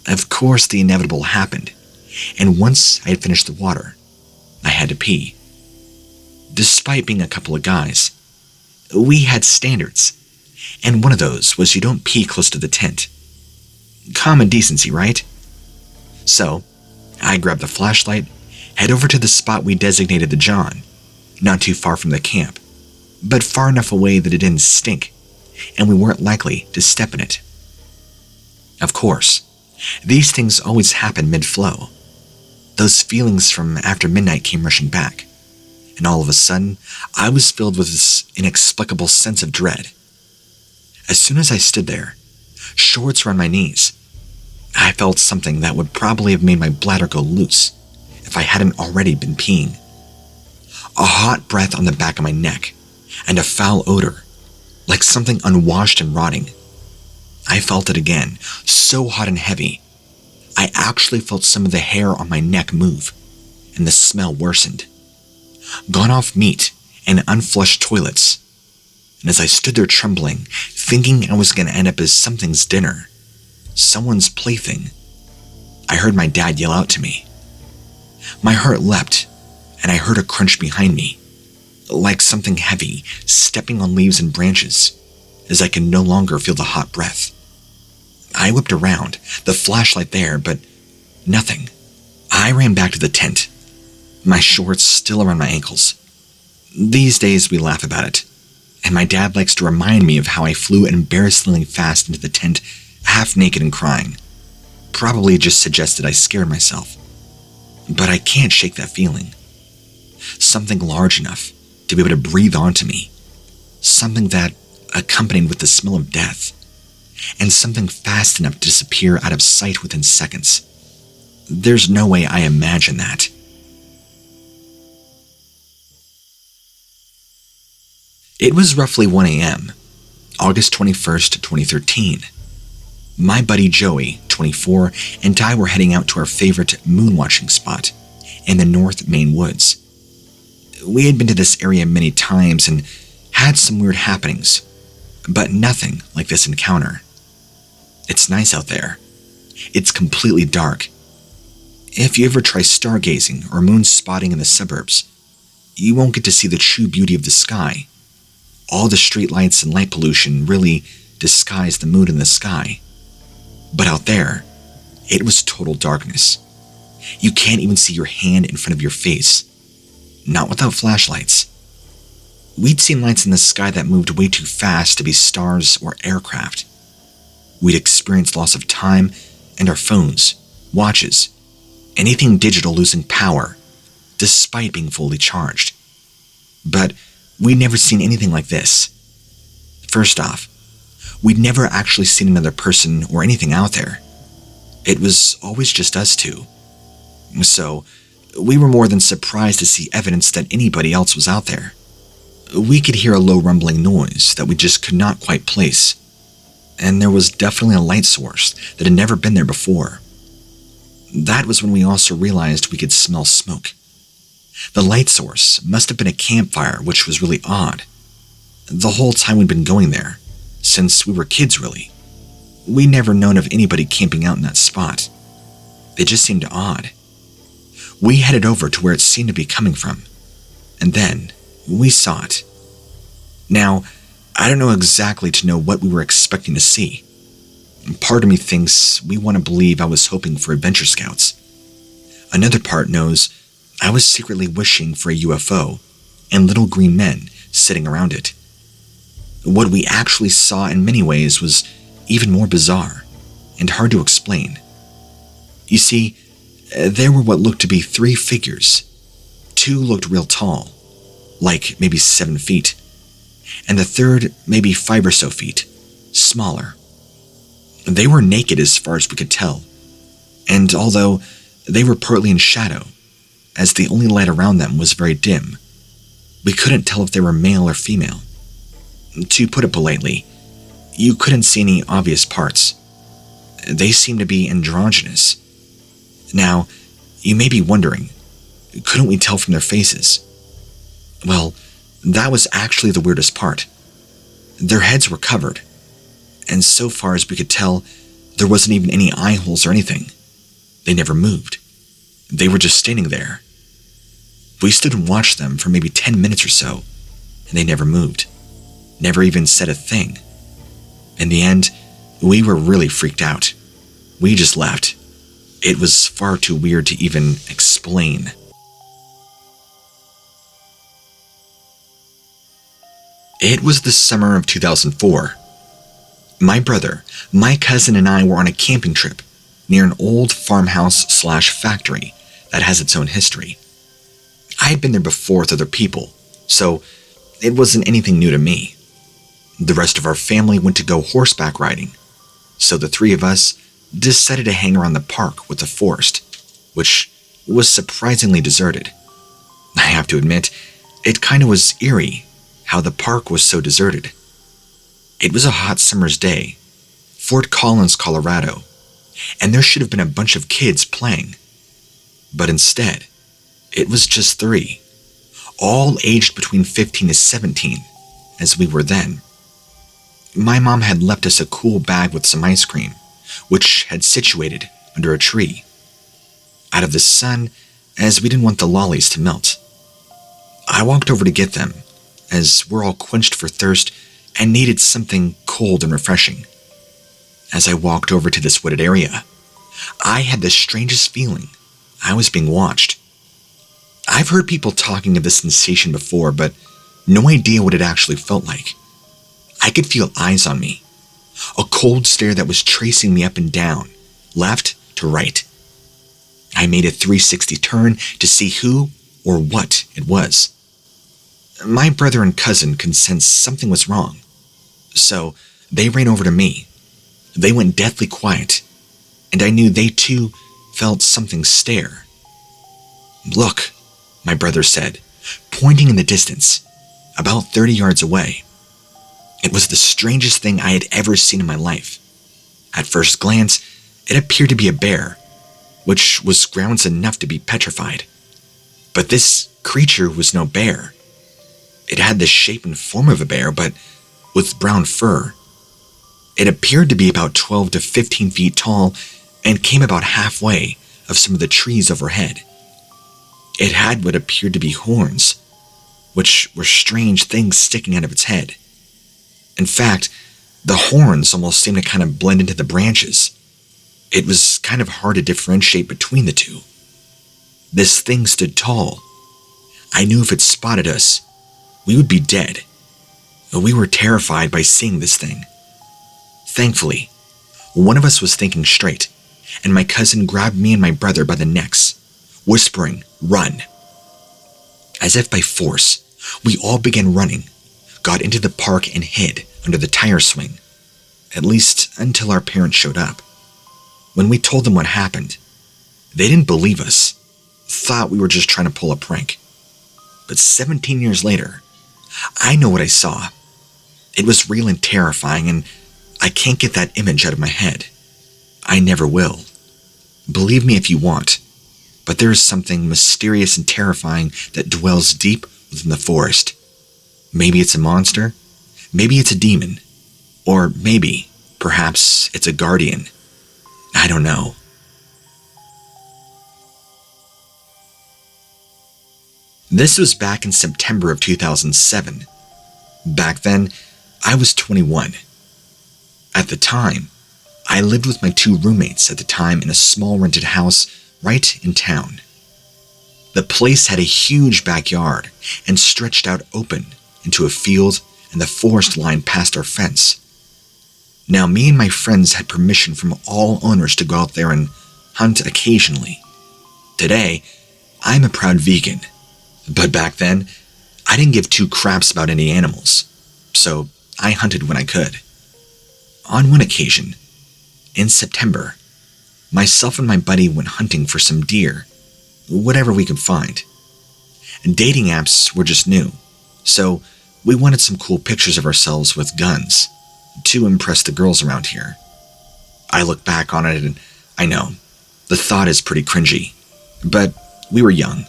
Of course, the inevitable happened, and once I had finished the water, I had to pee. Despite being a couple of guys, we had standards, and one of those was you don't pee close to the tent. Common decency, right? So, I grabbed the flashlight, head over to the spot we designated the John, not too far from the camp, but far enough away that it didn't stink, and we weren't likely to step in it. Of course, these things always happen mid-flow. Those feelings from after midnight came rushing back, and all of a sudden, I was filled with this inexplicable sense of dread. As soon as I stood there, shorts around my knees, I felt something that would probably have made my bladder go loose if I hadn't already been peeing. A hot breath on the back of my neck, and a foul odor, like something unwashed and rotting. I felt it again, so hot and heavy. I actually felt some of the hair on my neck move, and the smell worsened. Gone off meat and unflushed toilets. And as I stood there trembling, thinking I was going to end up as something's dinner, someone's plaything, I heard my dad yell out to me. My heart leapt, and I heard a crunch behind me, like something heavy stepping on leaves and branches, as I could no longer feel the hot breath. I whipped around, the flashlight there, but nothing. I ran back to the tent, my shorts still around my ankles. These days we laugh about it, and my dad likes to remind me of how I flew embarrassingly fast into the tent, half naked and crying. Probably just suggested I scared myself. But I can't shake that feeling. Something large enough to be able to breathe onto me. Something that accompanied with the smell of death. And something fast enough to disappear out of sight within seconds. There's no way I imagine that. It was roughly 1 a.m., August 21st, 2013. My buddy Joey, 24, and I were heading out to our favorite moon-watching spot in the North Maine woods. We had been to this area many times and had some weird happenings, but nothing like this encounter. It's nice out there. It's completely dark. If you ever try stargazing or moon spotting in the suburbs, you won't get to see the true beauty of the sky. All the streetlights and light pollution really disguise the moon in the sky. But out there, it was total darkness. You can't even see your hand in front of your face. Not without flashlights. We'd seen lights in the sky that moved way too fast to be stars or aircraft. We'd experienced loss of time and our phones, watches, anything digital losing power, despite being fully charged. But we'd never seen anything like this. First off, we'd never actually seen another person or anything out there. It was always just us two. So, we were more than surprised to see evidence that anybody else was out there. We could hear a low rumbling noise that we just could not quite place. And there was definitely a light source that had never been there before. That was when we also realized we could smell smoke. The light source must have been a campfire, which was really odd. The whole time we'd been going there, since we were kids really. We'd never known of anybody camping out in that spot. It just seemed odd. We headed over to where it seemed to be coming from, and then we saw it. Now, I don't know exactly to know what we were expecting to see. Part of me thinks we want to believe I was hoping for adventure scouts. Another part knows I was secretly wishing for a UFO and little green men sitting around it. What we actually saw in many ways was even more bizarre and hard to explain. You see, there were what looked to be 3 figures. 2 looked real tall, like maybe 7 feet, and the third maybe 5 or so feet, smaller. They were naked as far as we could tell, and although they were partly in shadow, as the only light around them was very dim, we couldn't tell if they were male or female. To put it politely, you couldn't see any obvious parts. They seemed to be androgynous. Now, you may be wondering, couldn't we tell from their faces? Well, that was actually the weirdest part. Their heads were covered, and so far as we could tell, there wasn't even any eye holes or anything. They never moved. They were just standing there. We stood and watched them for maybe 10 minutes or so, and they never moved. Never even said a thing. In the end, we were really freaked out. We just left. It was far too weird to even explain. It was the summer of 2004. My brother, my cousin, and I were on a camping trip near an old farmhouse/factory that has its own history. I had been there before with other people, so it wasn't anything new to me. The rest of our family went to go horseback riding, so the 3 of us decided to hang around the park with the forest, which was surprisingly deserted. I have to admit, it kind of was eerie how the park was so deserted. It was a hot summer's day, Fort Collins, Colorado, and there should have been a bunch of kids playing. But instead, it was just 3, all aged between 15 to 17, as we were then. My mom had left us a cool bag with some ice cream, which had situated under a tree, out of the sun, as we didn't want the lollies to melt. I walked over to get them, as we're all quenched for thirst and needed something cold and refreshing. As I walked over to this wooded area, I had the strangest feeling I was being watched. I've heard people talking of this sensation before, but no idea what it actually felt like. I could feel eyes on me, a cold stare that was tracing me up and down, left to right. I made a 360 turn to see who or what it was. My brother and cousin could sense something was wrong, so they ran over to me. They went deathly quiet, and I knew they too felt something stare. "Look," my brother said, pointing in the distance, about 30 yards away. It was the strangest thing I had ever seen in my life. At first glance, it appeared to be a bear, which was grounds enough to be petrified. But this creature was no bear. It had the shape and form of a bear, but with brown fur. It appeared to be about 12 to 15 feet tall and came about halfway of some of the trees overhead. It had what appeared to be horns, which were strange things sticking out of its head. In fact, the horns almost seemed to kind of blend into the branches. It was kind of hard to differentiate between the two. This thing stood tall. I knew if it spotted us, we would be dead. We were terrified by seeing this thing. Thankfully, one of us was thinking straight, and my cousin grabbed me and my brother by the necks, whispering, "Run." As if by force, we all began running, got into the park and hid under the tire swing, at least until our parents showed up. When we told them what happened, they didn't believe us, thought we were just trying to pull a prank. But 17 years later, I know what I saw. It was real and terrifying, and I can't get that image out of my head. I never will. Believe me if you want, but there is something mysterious and terrifying that dwells deep within the forest. Maybe it's a monster, maybe it's a demon, or maybe, perhaps, it's a guardian. I don't know. This was back in September of 2007. Back then, I was 21. At the time, I lived with my 2 roommates at the time in a small rented house right in town. The place had a huge backyard and stretched out open into a field and the forest line past our fence. Now, me and my friends had permission from all owners to go out there and hunt occasionally. Today, I'm a proud vegan, but back then, I didn't give 2 craps about any animals, so I hunted when I could. On one occasion, in September, myself and my buddy went hunting for some deer, whatever we could find. Dating apps were just new, so we wanted some cool pictures of ourselves with guns to impress the girls around here. I look back on it and I know, the thought is pretty cringy, but we were young.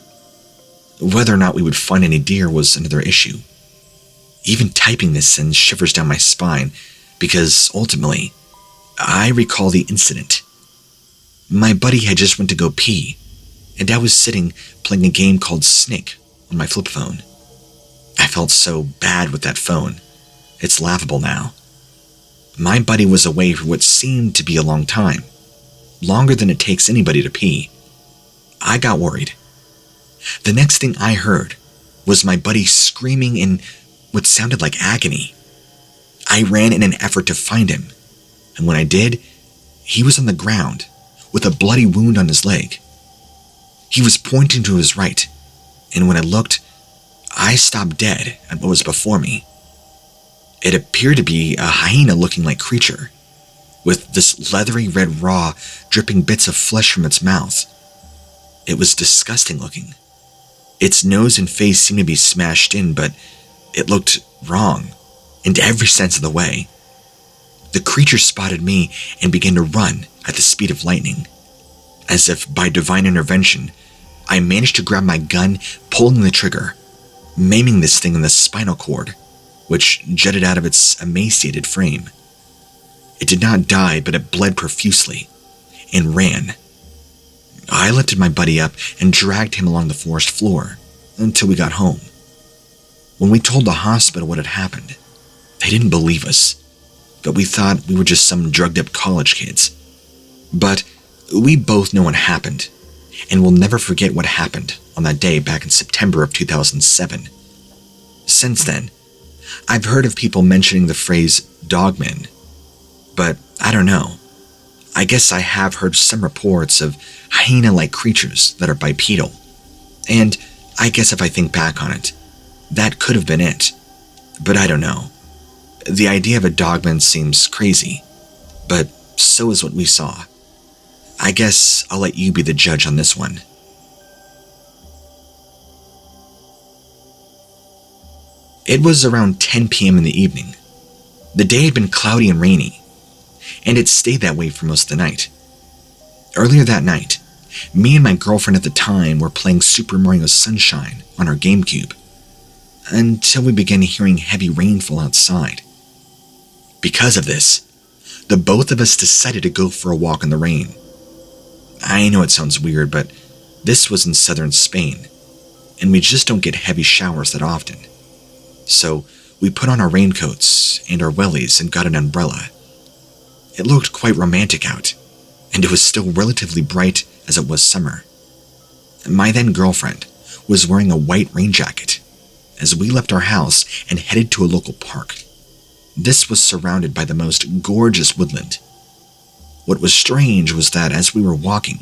Whether or not we would find any deer was another issue. Even typing this sends shivers down my spine because ultimately, I recall the incident. My buddy had just went to go pee, and I was sitting playing a game called Snake on my flip phone. I felt so bad with that phone. It's laughable now. My buddy was away for what seemed to be a long time, longer than it takes anybody to pee. I got worried. The next thing I heard was my buddy screaming in what sounded like agony. I ran in an effort to find him, and when I did, he was on the ground with a bloody wound on his leg. He was pointing to his right, and when I looked, I stopped dead at what was before me. It appeared to be a hyena-looking like creature, with this leathery red raw dripping bits of flesh from its mouth. It was disgusting looking. Its nose and face seemed to be smashed in, but it looked wrong in every sense of the way. The creature spotted me and began to run at the speed of lightning. As if by divine intervention, I managed to grab my gun, pulling the trigger, maiming this thing in the spinal cord, which jutted out of its emaciated frame. It did not die, but it bled profusely and ran. I lifted my buddy up and dragged him along the forest floor until we got home. When we told the hospital what had happened, they didn't believe us, but we thought we were just some drugged-up college kids. But we both know what happened, and we'll never forget what happened on that day back in September of 2007. Since then, I've heard of people mentioning the phrase Dogman, but I don't know. I guess I have heard some reports of hyena-like creatures that are bipedal, and I guess if I think back on it, that could have been it, but I don't know. The idea of a Dogman seems crazy, but so is what we saw. I guess I'll let you be the judge on this one. It was around 10 p.m. in the evening. The day had been cloudy and rainy, and it stayed that way for most of the night. Earlier that night, me and my girlfriend at the time were playing Super Mario Sunshine on our GameCube, until we began hearing heavy rainfall outside. Because of this, the both of us decided to go for a walk in the rain. I know it sounds weird, but this was in southern Spain, and we just don't get heavy showers that often. So we put on our raincoats and our wellies and got an umbrella. It looked quite romantic out, and it was still relatively bright as it was summer. My then girlfriend was wearing a white rain jacket as we left our house and headed to a local park. This was surrounded by the most gorgeous woodland. What was strange was that as we were walking,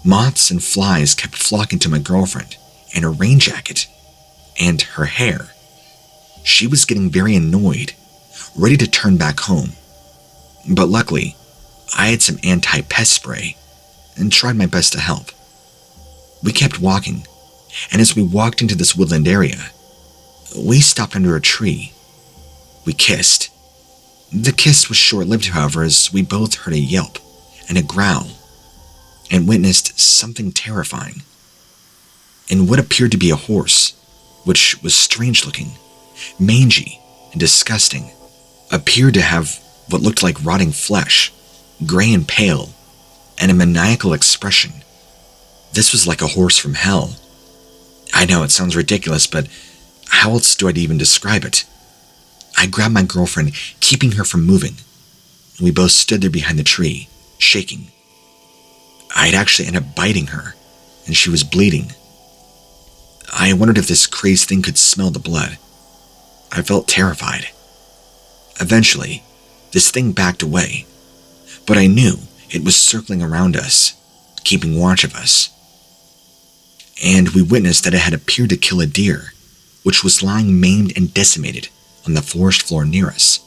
moths and flies kept flocking to my girlfriend and her rain jacket and her hair. She was getting very annoyed, ready to turn back home. But luckily, I had some anti-pest spray and tried my best to help. We kept walking, and as we walked into this woodland area, we stopped under a tree. We kissed. The kiss was short-lived, however, as we both heard a yelp and a growl and witnessed something terrifying. In what appeared to be a horse, which was strange-looking, mangy, and disgusting, appeared to have what looked like rotting flesh, gray and pale, and a maniacal expression. This was like a horse from hell. I know it sounds ridiculous, but how else do I even describe it? I grabbed my girlfriend, keeping her from moving, and we both stood there behind the tree, shaking. I'd actually ended up biting her, and she was bleeding. I wondered if this crazed thing could smell the blood. I felt terrified. Eventually, this thing backed away, but I knew it was circling around us, keeping watch of us. And we witnessed that it had appeared to kill a deer, which was lying maimed and decimated on the forest floor near us.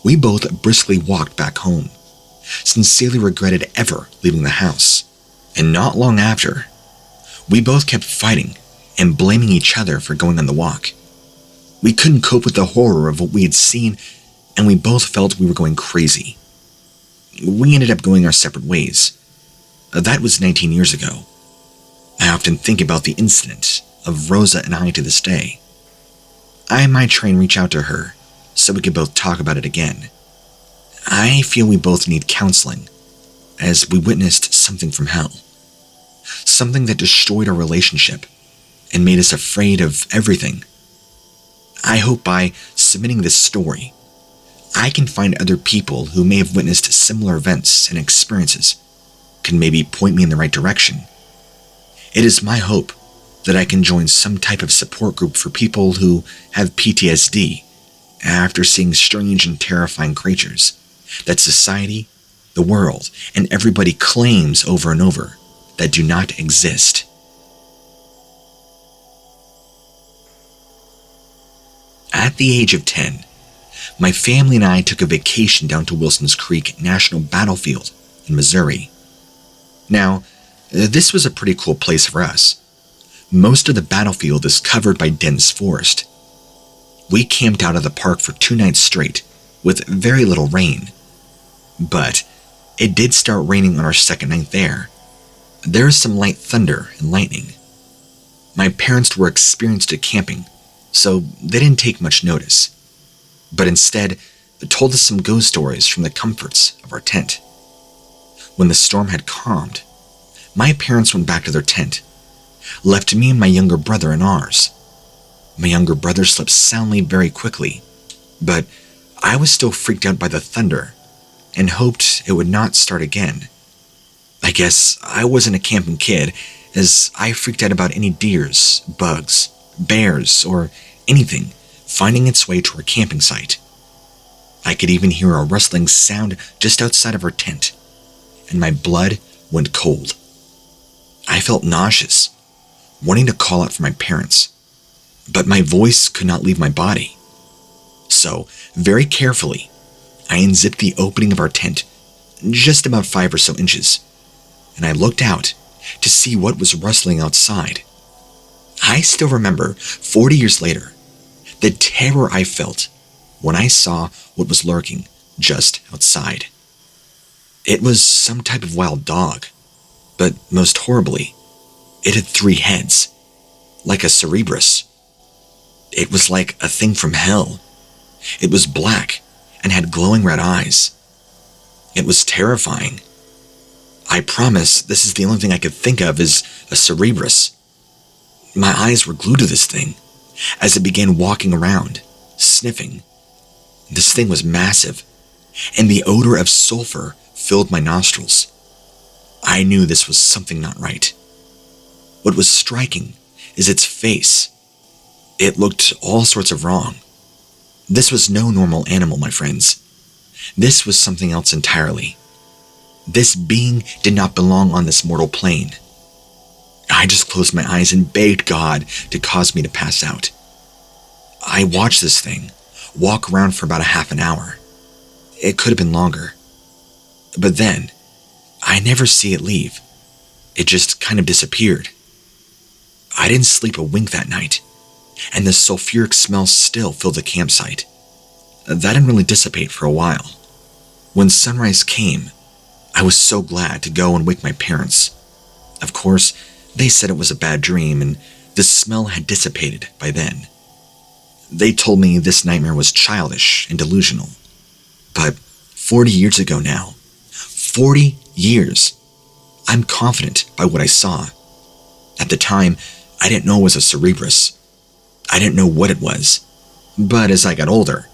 We both briskly walked back home, sincerely regretted ever leaving the house. And not long after, we both kept fighting and blaming each other for going on the walk. We couldn't cope with the horror of what we had seen, and we both felt we were going crazy. We ended up going our separate ways. That was 19 years ago. I often think about the incident of Rosa and I to this day. I might try and reach out to her so we could both talk about it again. I feel we both need counseling, as we witnessed something from hell. Something that destroyed our relationship and made us afraid of everything. I hope by submitting this story, I can find other people who may have witnessed similar events and experiences, can maybe point me in the right direction. It is my hope that I can join some type of support group for people who have PTSD after seeing strange and terrifying creatures that society, the world, and everybody claims over and over that do not exist. At the age of 10, my family and I took a vacation down to Wilson's Creek National Battlefield in Missouri. Now, this was a pretty cool place for us. Most of the battlefield is covered by dense forest. We camped out of the park for 2 nights straight with very little rain. But it did start raining on our second night there. There is some light thunder and lightning. My parents were experienced at camping, so they didn't take much notice, but instead told us some ghost stories from the comforts of our tent. When the storm had calmed, my parents went back to their tent, left me and my younger brother in ours. My younger brother slept soundly very quickly, but I was still freaked out by the thunder and hoped it would not start again. I guess I wasn't a camping kid, as I freaked out about any deers, bugs, bears, or anything finding its way to our camping site. I could even hear a rustling sound just outside of our tent, and my blood went cold. I felt nauseous, wanting to call out for my parents, but my voice could not leave my body. So, very carefully, I unzipped the opening of our tent, just about 5 or so inches, and I looked out to see what was rustling outside. I still remember, 40 years later, the terror I felt when I saw what was lurking just outside. It was some type of wild dog, but most horribly, it had 3 heads, like a Cerberus. It was like a thing from hell. It was black and had glowing red eyes. It was terrifying. I promise this is the only thing I could think of as a Cerberus. My eyes were glued to this thing as it began walking around, sniffing. This thing was massive, and the odor of sulfur filled my nostrils. I knew this was something not right. What was striking is its face. It looked all sorts of wrong. This was no normal animal, my friends. This was something else entirely. This being did not belong on this mortal plane. I just closed my eyes and begged God to cause me to pass out. I watched this thing walk around for about a half an hour. It could have been longer. But then, I never see it leave. It just kind of disappeared. I didn't sleep a wink that night, and the sulfuric smell still filled the campsite. That didn't really dissipate for a while. When sunrise came, I was so glad to go and wake my parents. Of course, they said it was a bad dream and the smell had dissipated by then. They told me this nightmare was childish and delusional. But 40 years ago now, 40 years, I'm confident by what I saw. At the time, I didn't know it was a Cerberus. I didn't know what it was. But as I got older,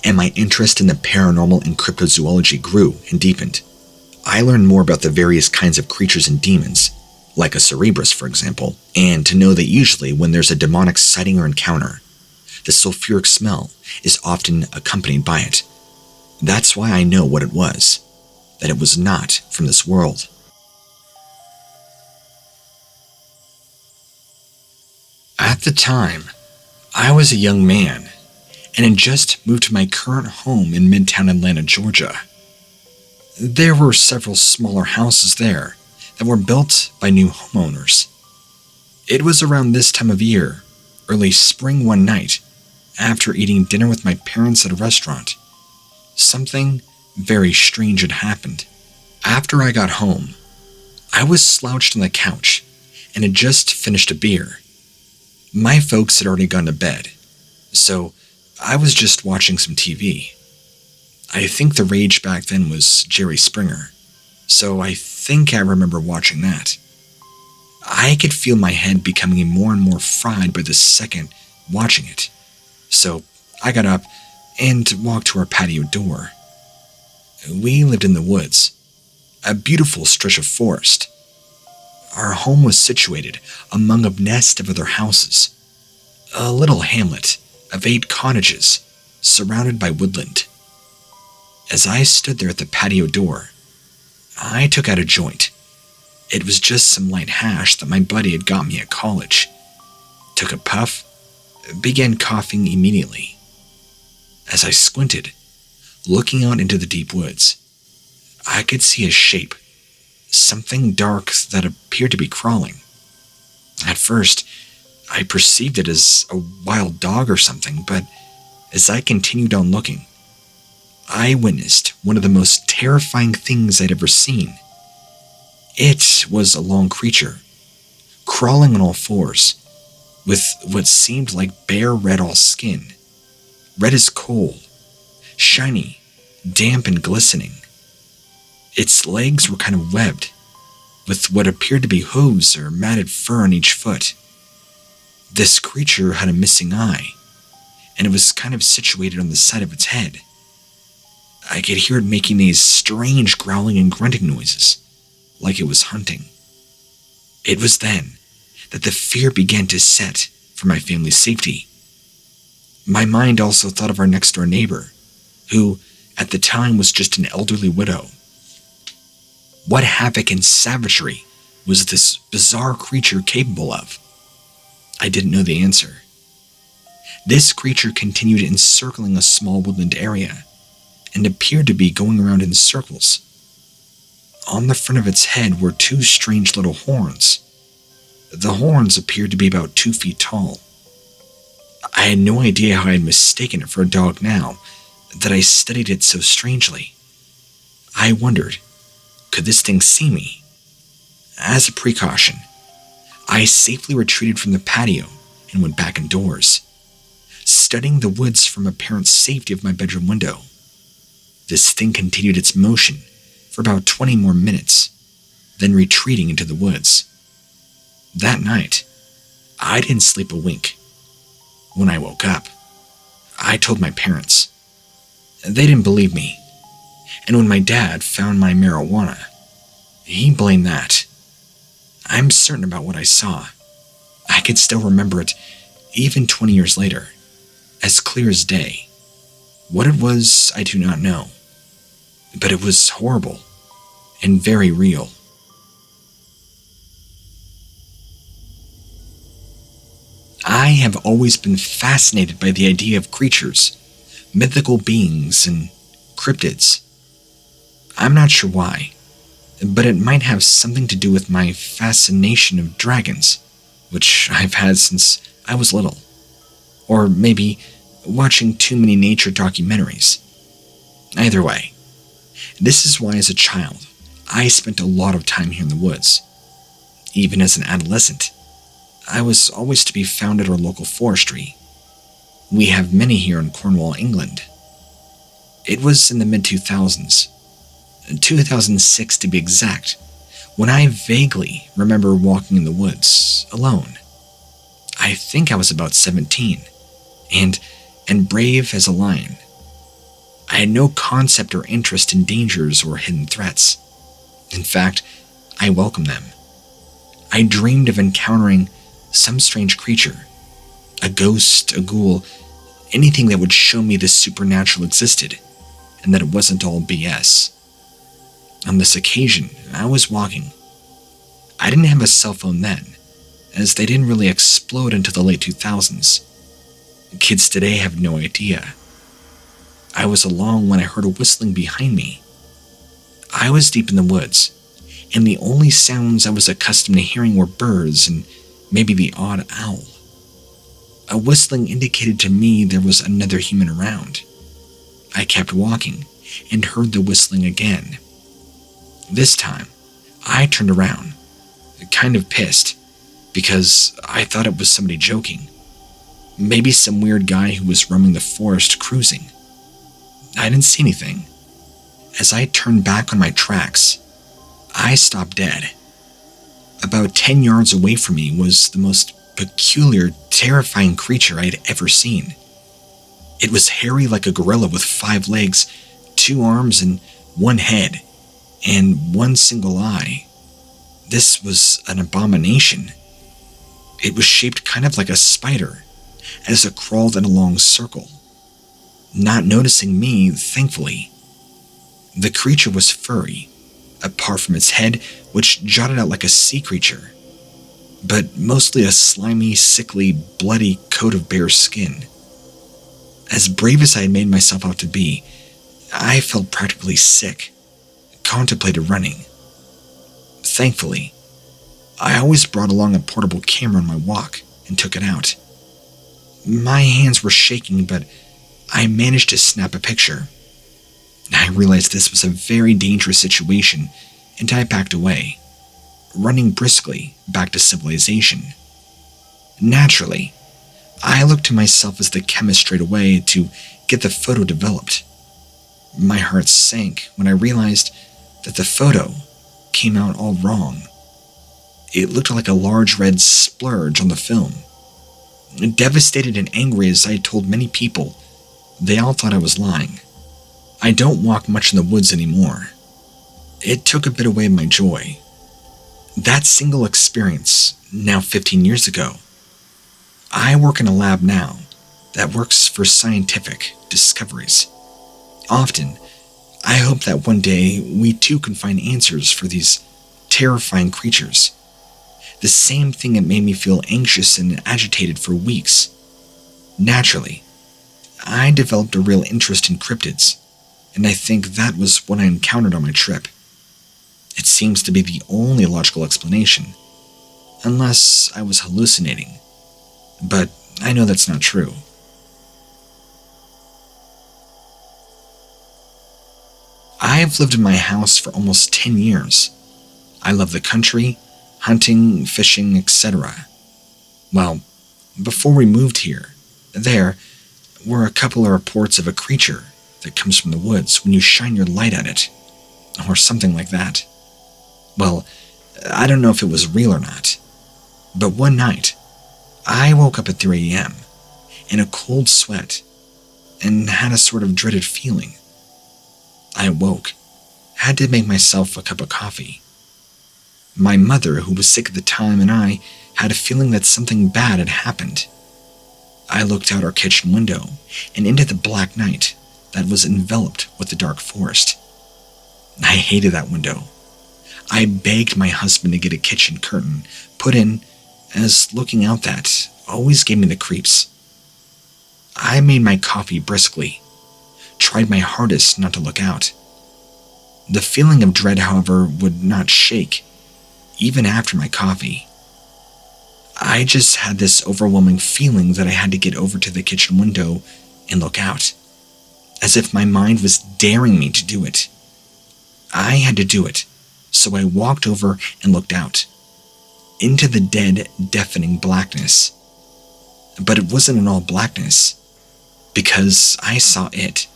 and my interest in the paranormal and cryptozoology grew and deepened, I learned more about the various kinds of creatures and demons, like a Cerberus, for example, and to know that usually when there's a demonic sighting or encounter, the sulfuric smell is often accompanied by it. That's why I know what it was, that it was not from this world. At the time, I was a young man and had just moved to my current home in Midtown Atlanta, Georgia. There were several smaller houses there that were built by new homeowners. It was around this time of year, early spring one night, after eating dinner with my parents at a restaurant. Something very strange had happened. After I got home, I was slouched on the couch and had just finished a beer. My folks had already gone to bed, so I was just watching some TV. I think the rage back then was Jerry Springer, so I think I remember watching that. I could feel my head becoming more and more fried by the second watching it, so I got up and walked to our patio door. We lived in the woods, a beautiful stretch of forest. Our home was situated among a nest of other houses, a little hamlet of 8 cottages surrounded by woodland. As I stood there at the patio door, I took out a joint. It was just some light hash that my buddy had got me at college. Took a puff, began coughing immediately. As I squinted, looking out into the deep woods, I could see a shape, something dark that appeared to be crawling. At first, I perceived it as a wild dog or something, but as I continued on looking, I witnessed one of the most terrifying things I'd ever seen. It was a long creature, crawling on all fours, with what seemed like bare red all skin, red as coal, shiny, damp and glistening. Its legs were kind of webbed, with what appeared to be hooves or matted fur on each foot. This creature had a missing eye, and it was kind of situated on the side of its head. I could hear it making these strange growling and grunting noises, like it was hunting. It was then that the fear began to set for my family's safety. My mind also thought of our next-door neighbor, who, at the time, was just an elderly widow. What havoc and savagery was this bizarre creature capable of? I didn't know the answer. This creature continued encircling a small woodland area and appeared to be going around in circles. On the front of its head were 2 strange little horns. The horns appeared to be about 2 feet tall. I had no idea how I had mistaken it for a dog now that I studied it so strangely. I wondered, could this thing see me? As a precaution, I safely retreated from the patio and went back indoors, studying the woods from apparent safety of my bedroom window. This thing continued its motion for about 20 more minutes, then retreating into the woods. That night, I didn't sleep a wink. When I woke up, I told my parents. They didn't believe me, and when my dad found my marijuana, he blamed that. I'm certain about what I saw. I can still remember it, even 20 years later, as clear as day. What it was, I do not know, but it was horrible and very real. I have always been fascinated by the idea of creatures, mythical beings, and cryptids. I'm not sure why, but it might have something to do with my fascination of dragons, which I've had since I was little. Or maybe watching too many nature documentaries. Either way, this is why as a child, I spent a lot of time here in the woods. Even as an adolescent, I was always to be found at our local forestry. We have many here in Cornwall, England. It was in the mid-2000s, 2006 to be exact, when I vaguely remember walking in the woods, alone. I think I was about 17, and brave as a lion. I had no concept or interest in dangers or hidden threats. In fact, I welcomed them. I dreamed of encountering some strange creature, a ghost, a ghoul, anything that would show me the supernatural existed, and that it wasn't all BS. On this occasion, I was walking. I didn't have a cell phone then, as they didn't really explode until the late 2000s. Kids today have no idea. I was along when I heard a whistling behind me. I was deep in the woods, and the only sounds I was accustomed to hearing were birds and maybe the odd owl. A whistling indicated to me there was another human around. I kept walking and heard the whistling again. This time, I turned around, kind of pissed, because I thought it was somebody joking. Maybe some weird guy who was roaming the forest cruising. I didn't see anything. As I turned back on my tracks, I stopped dead. About 10 yards away from me was the most peculiar, terrifying creature I had ever seen. It was hairy like a gorilla with 5 legs, 2 arms, and 1 head, and 1 single eye. This was an abomination. It was shaped kind of like a spider, as it crawled in a long circle. Not noticing me, thankfully. The creature was furry, apart from its head, which jutted out like a sea creature, but mostly a slimy, sickly, bloody coat of bare skin. As brave as I had made myself out to be, I felt practically sick, contemplated running. Thankfully, I always brought along a portable camera on my walk and took it out. My hands were shaking, but I managed to snap a picture. I realized this was a very dangerous situation, and I backed away, running briskly back to civilization. Naturally, I looked to myself as the chemist straight away to get the photo developed. My heart sank when I realized that the photo came out all wrong. It looked like a large red splurge on the film. Devastated and angry as I had told many people, they all thought I was lying. I don't walk much in the woods anymore. It took a bit away of my joy. That single experience, now 15 years ago. I work in a lab now that works for scientific discoveries. Often, I hope that one day we too can find answers for these terrifying creatures. The same thing that made me feel anxious and agitated for weeks. Naturally, I developed a real interest in cryptids, and I think that was what I encountered on my trip. It seems to be the only logical explanation, unless I was hallucinating, but I know that's not true. I have lived in my house for almost 10 years. I love the country, hunting, fishing, etc. Well, before we moved here, there were a couple of reports of a creature that comes from the woods when you shine your light at it, or something like that. Well, I don't know if it was real or not, but one night, I woke up at 3 a.m. in a cold sweat and had a sort of dreaded feeling. I awoke, had to make myself a cup of coffee. My mother, who was sick at the time, and I had a feeling that something bad had happened. I looked out our kitchen window and into the black night that was enveloped with the dark forest. I hated that window. I begged my husband to get a kitchen curtain put in, as looking out that always gave me the creeps. I made my coffee briskly, tried my hardest not to look out. The feeling of dread, however, would not shake, even after my coffee. I just had this overwhelming feeling that I had to get over to the kitchen window and look out, as if my mind was daring me to do it. I had to do it, so I walked over and looked out, into the dead, deafening blackness. But it wasn't an all blackness, because I saw it.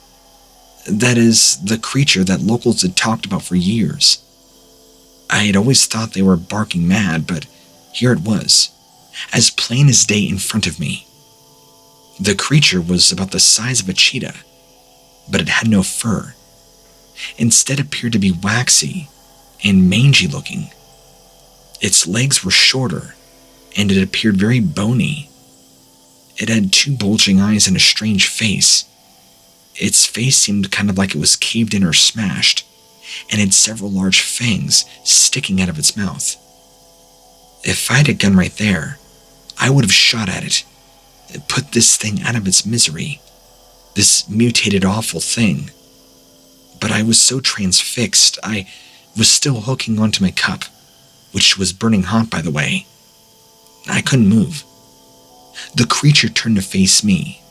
That is, the creature that locals had talked about for years. I had always thought they were barking mad, but here it was, as plain as day in front of me. The creature was about the size of a cheetah, but it had no fur. Instead appeared to be waxy and mangy looking. Its legs were shorter, and it appeared very bony. It had 2 bulging eyes and a strange face. Its face seemed kind of like it was caved in or smashed, and had several large fangs sticking out of its mouth. If I had a gun right there, I would have shot at it, put this thing out of its misery, this mutated awful thing. But I was so transfixed, I was still hooking onto my cup, which was burning hot, by the way. I couldn't move. The creature turned to face me,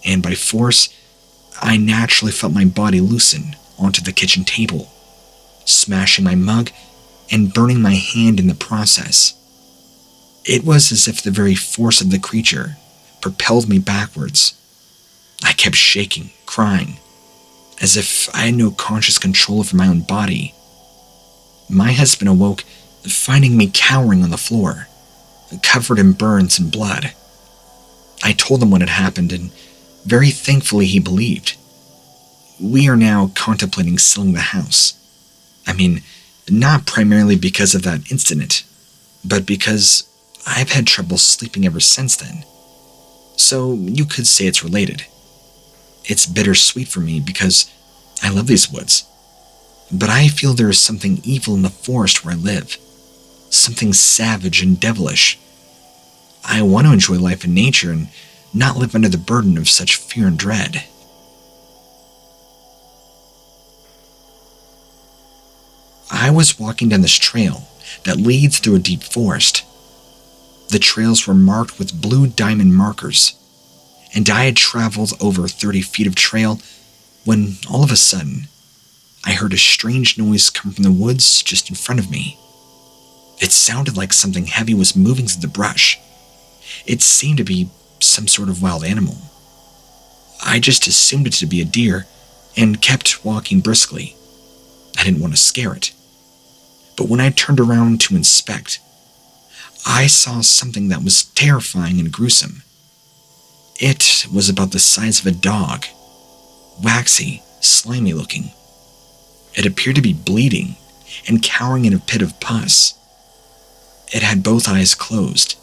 and by force, I naturally felt my body loosen onto the kitchen table, smashing my mug and burning my hand in the process. It was as if the very force of the creature propelled me backwards. I kept shaking, crying, as if I had no conscious control over my own body. My husband awoke, finding me cowering on the floor, covered in burns and blood. I told him what had happened, and very thankfully he believed. We are now contemplating selling the house. I mean, not primarily because of that incident, but because I've had trouble sleeping ever since then. So you could say it's related. It's bittersweet for me because I love these woods, but I feel there is something evil in the forest where I live, something savage and devilish. I want to enjoy life in nature and not live under the burden of such fear and dread. I was walking down this trail that leads through a deep forest. The trails were marked with blue diamond markers, and I had traveled over 30 feet of trail when, all of a sudden, I heard a strange noise come from the woods just in front of me. It sounded like something heavy was moving through the brush. It seemed to be some sort of wild animal. I just assumed it to be a deer and kept walking briskly. I didn't want to scare it. But when I turned around to inspect, I saw something that was terrifying and gruesome. It was about the size of a dog, waxy, slimy looking. It appeared to be bleeding and cowering in a pit of pus. It had both eyes closed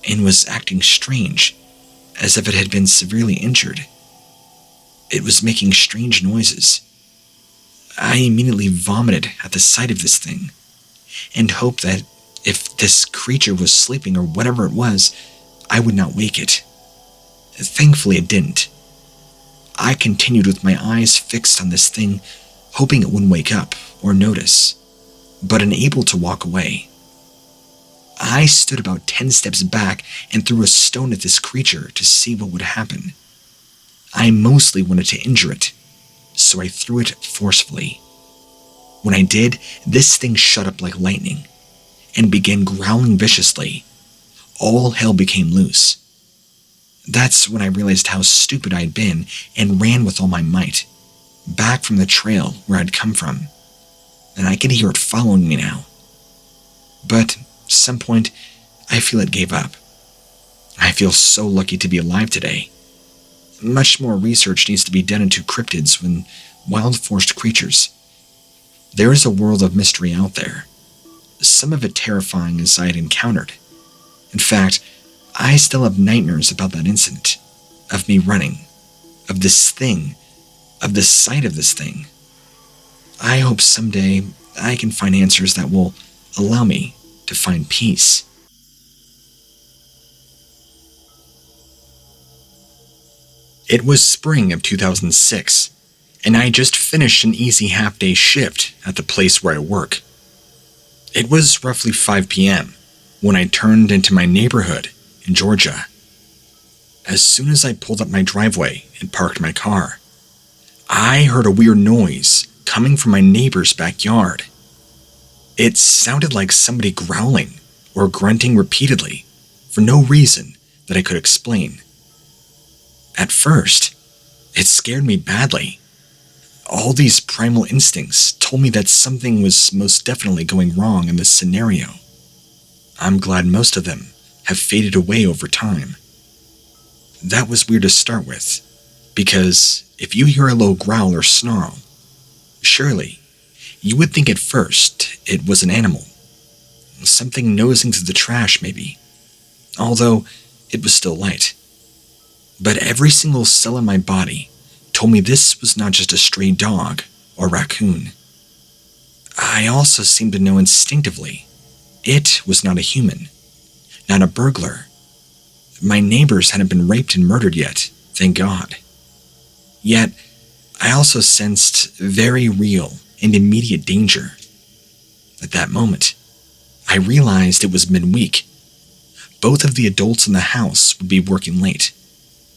and was acting strange, as if it had been severely injured. It was making strange noises. I immediately vomited at the sight of this thing, and hoped that if this creature was sleeping or whatever it was, I would not wake it. Thankfully it didn't. I continued with my eyes fixed on this thing, hoping it wouldn't wake up or notice, but unable to walk away. I stood about 10 steps back and threw a stone at this creature to see what would happen. I mostly wanted to injure it, so I threw it forcefully. When I did, this thing shut up like lightning and began growling viciously. All hell became loose. That's when I realized how stupid I had been and ran with all my might, back from the trail where I'd come from, and I could hear it following me now. But at some point, I feel it gave up. I feel so lucky to be alive today. Much more research needs to be done into cryptids and wild forest creatures. There is a world of mystery out there, some of it terrifying as I had encountered. In fact, I still have nightmares about that incident, of me running, of this thing, of the sight of this thing. I hope someday I can find answers that will allow me to find peace. It was spring of 2006, and I just finished an easy half-day shift at the place where I work. It was roughly 5 p.m. when I turned into my neighborhood in Georgia. As soon as I pulled up my driveway and parked my car, I heard a weird noise coming from my neighbor's backyard. It sounded like somebody growling or grunting repeatedly for no reason that I could explain. At first, it scared me badly. All these primal instincts told me that something was most definitely going wrong in this scenario. I'm glad most of them have faded away over time. That was weird to start with, because if you hear a low growl or snarl, surely you would think at first it was an animal. Something nosing through the trash, maybe. Although it was still light. But every single cell in my body told me this was not just a stray dog or raccoon. I also seemed to know instinctively it was not a human, not a burglar. My neighbors hadn't been raped and murdered yet, thank God. Yet, I also sensed very real and immediate danger. At that moment, I realized it was midweek. Both of the adults in the house would be working late,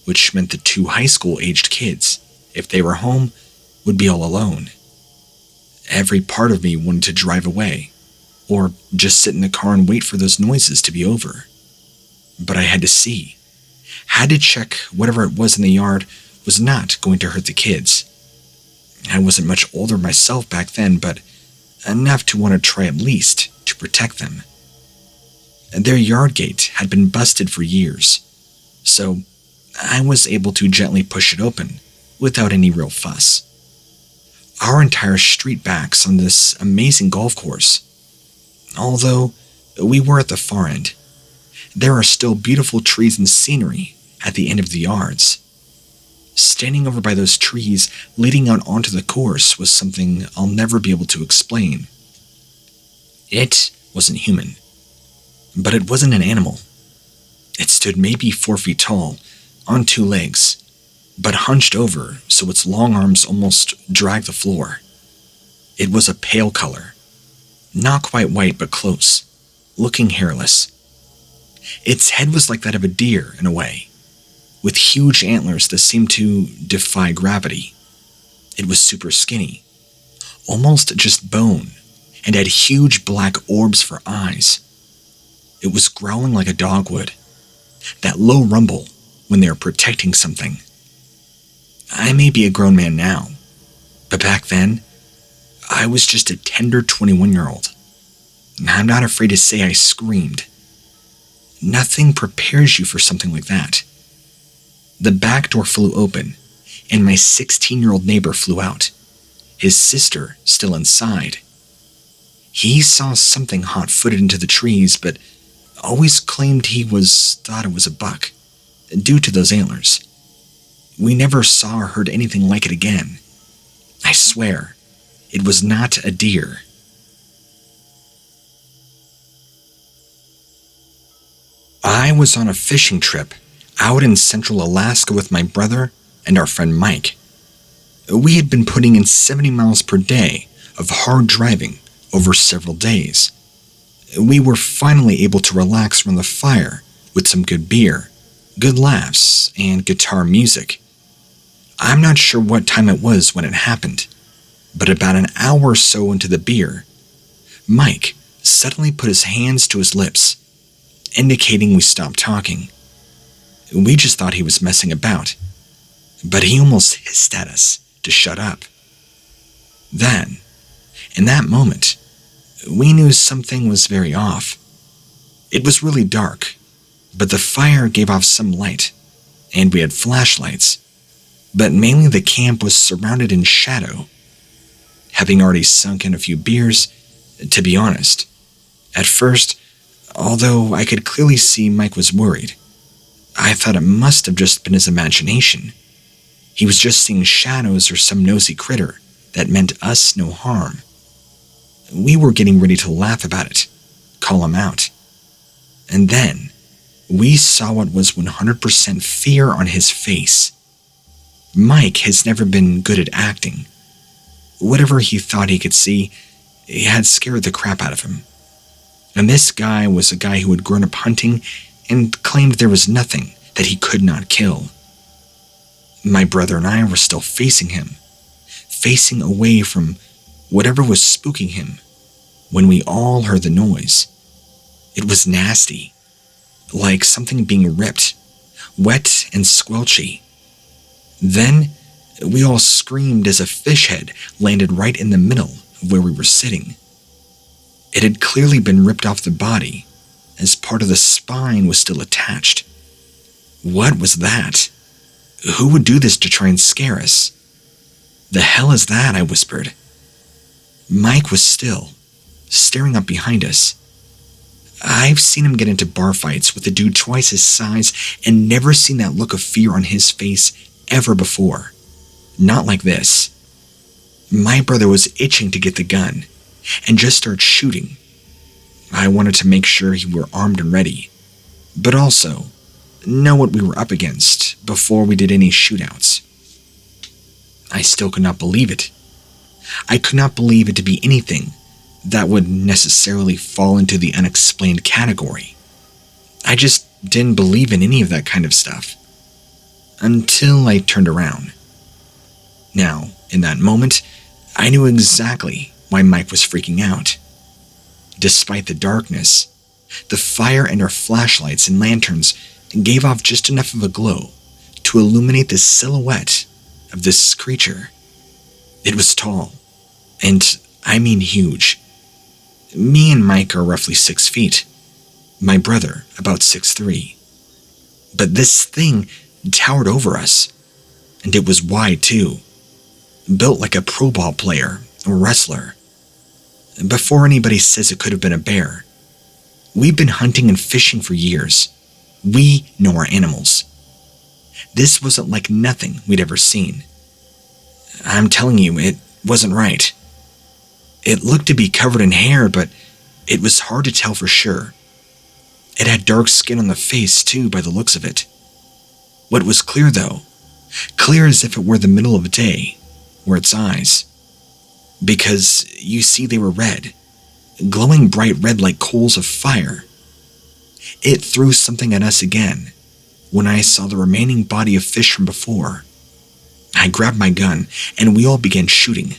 which meant the 2 high school-aged kids, if they were home, would be all alone. Every part of me wanted to drive away, or just sit in the car and wait for those noises to be over. But I had to see, had to check whatever it was in the yard was not going to hurt the kids. I wasn't much older myself back then, but enough to want to try at least to protect them. Their yard gate had been busted for years, so I was able to gently push it open without any real fuss. Our entire street backs on this amazing golf course. Although we were at the far end, there are still beautiful trees and scenery at the end of the yards. Standing over by those trees leading out onto the course was something I'll never be able to explain. It wasn't human, but it wasn't an animal. It stood maybe 4 feet tall, on 2 legs, but hunched over so its long arms almost dragged the floor. It was a pale color, not quite white but close, looking hairless. Its head was like that of a deer in a way, with huge antlers that seemed to defy gravity. It was super skinny, almost just bone, and had huge black orbs for eyes. It was growling like a dog would, that low rumble when they are protecting something. I may be a grown man now, but back then, I was just a tender 21-year-old. I'm not afraid to say I screamed. Nothing prepares you for something like that. The back door flew open, and my 16-year-old neighbor flew out, his sister still inside. He saw something hot-footed into the trees, but always claimed he thought it was a buck, due to those antlers. We never saw or heard anything like it again. I swear, it was not a deer. I was on a fishing trip out in central Alaska with my brother and our friend Mike. We had been putting in 70 miles per day of hard driving over several days. We were finally able to relax around the fire with some good beer, good laughs, and guitar music. I'm not sure what time it was when it happened, but about an hour or so into the beer, Mike suddenly put his hands to his lips, indicating we stop talking. We just thought he was messing about, but he almost hissed at us to shut up. Then, in that moment, we knew something was very off. It was really dark, but the fire gave off some light, and we had flashlights, but mainly the camp was surrounded in shadow. Having already sunk in a few beers, to be honest, at first, although I could clearly see Mike was worried, I thought it must have just been his imagination. He was just seeing shadows or some nosy critter that meant us no harm. We were getting ready to laugh about it, call him out. And then, we saw what was 100% fear on his face. Mike has never been good at acting. Whatever he thought he could see, it had scared the crap out of him. And this guy was a guy who had grown up hunting and claimed there was nothing that he could not kill. My brother and I were still facing him, facing away from whatever was spooking him, when we all heard the noise. It was nasty, like something being ripped, wet and squelchy. Then we all screamed as a fish head landed right in the middle of where we were sitting. It had clearly been ripped off the body, as part of the spine was still attached. What was that? Who would do this to try and scare us? The hell is that? I whispered. Mike was still, staring up behind us. I've seen him get into bar fights with a dude twice his size and never seen that look of fear on his face ever before. Not like this. My brother was itching to get the gun and just start shooting. I wanted to make sure he were armed and ready, but also know what we were up against before we did any shootouts. I still could not believe it. I could not believe it to be anything that would necessarily fall into the unexplained category. I just didn't believe in any of that kind of stuff. Until I turned around. Now, in that moment, I knew exactly why Mike was freaking out. Despite the darkness, the fire and our flashlights and lanterns gave off just enough of a glow to illuminate the silhouette of this creature. It was tall, and I mean huge. Me and Mike are roughly 6 feet. My brother about 6'3". But this thing towered over us, and it was wide too, built like a pro ball player or wrestler. Before anybody says it could have been a bear, we've been hunting and fishing for years. We know our animals. This wasn't like nothing we'd ever seen. I'm telling you, it wasn't right. It looked to be covered in hair, but it was hard to tell for sure. It had dark skin on the face too, by the looks of it. What was clear though, clear as if it were the middle of the day, were its eyes. Because, you see, they were red, glowing bright red like coals of fire. It threw something at us again, when I saw the remaining body of fish from before. I grabbed my gun, and we all began shooting.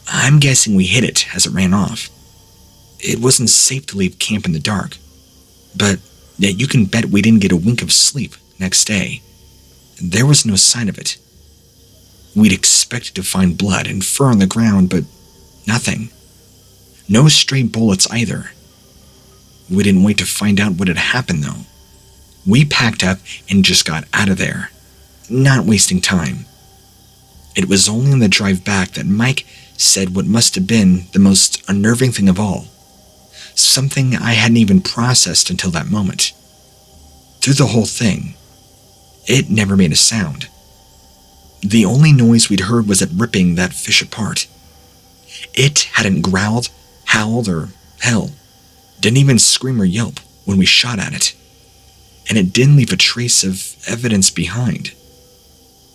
I'm guessing we hit it as it ran off. It wasn't safe to leave camp in the dark, but you can bet we didn't get a wink of sleep next day. There was no sign of it. We'd expected to find blood and fur on the ground, but nothing. No stray bullets either. We didn't wait to find out what had happened though. We packed up and just got out of there, not wasting time. It was only on the drive back that Mike said what must have been the most unnerving thing of all. Something I hadn't even processed until that moment. Through the whole thing, it never made a sound. The only noise we'd heard was it ripping that fish apart. It hadn't growled, howled, or hell, didn't even scream or yelp when we shot at it. And it didn't leave a trace of evidence behind.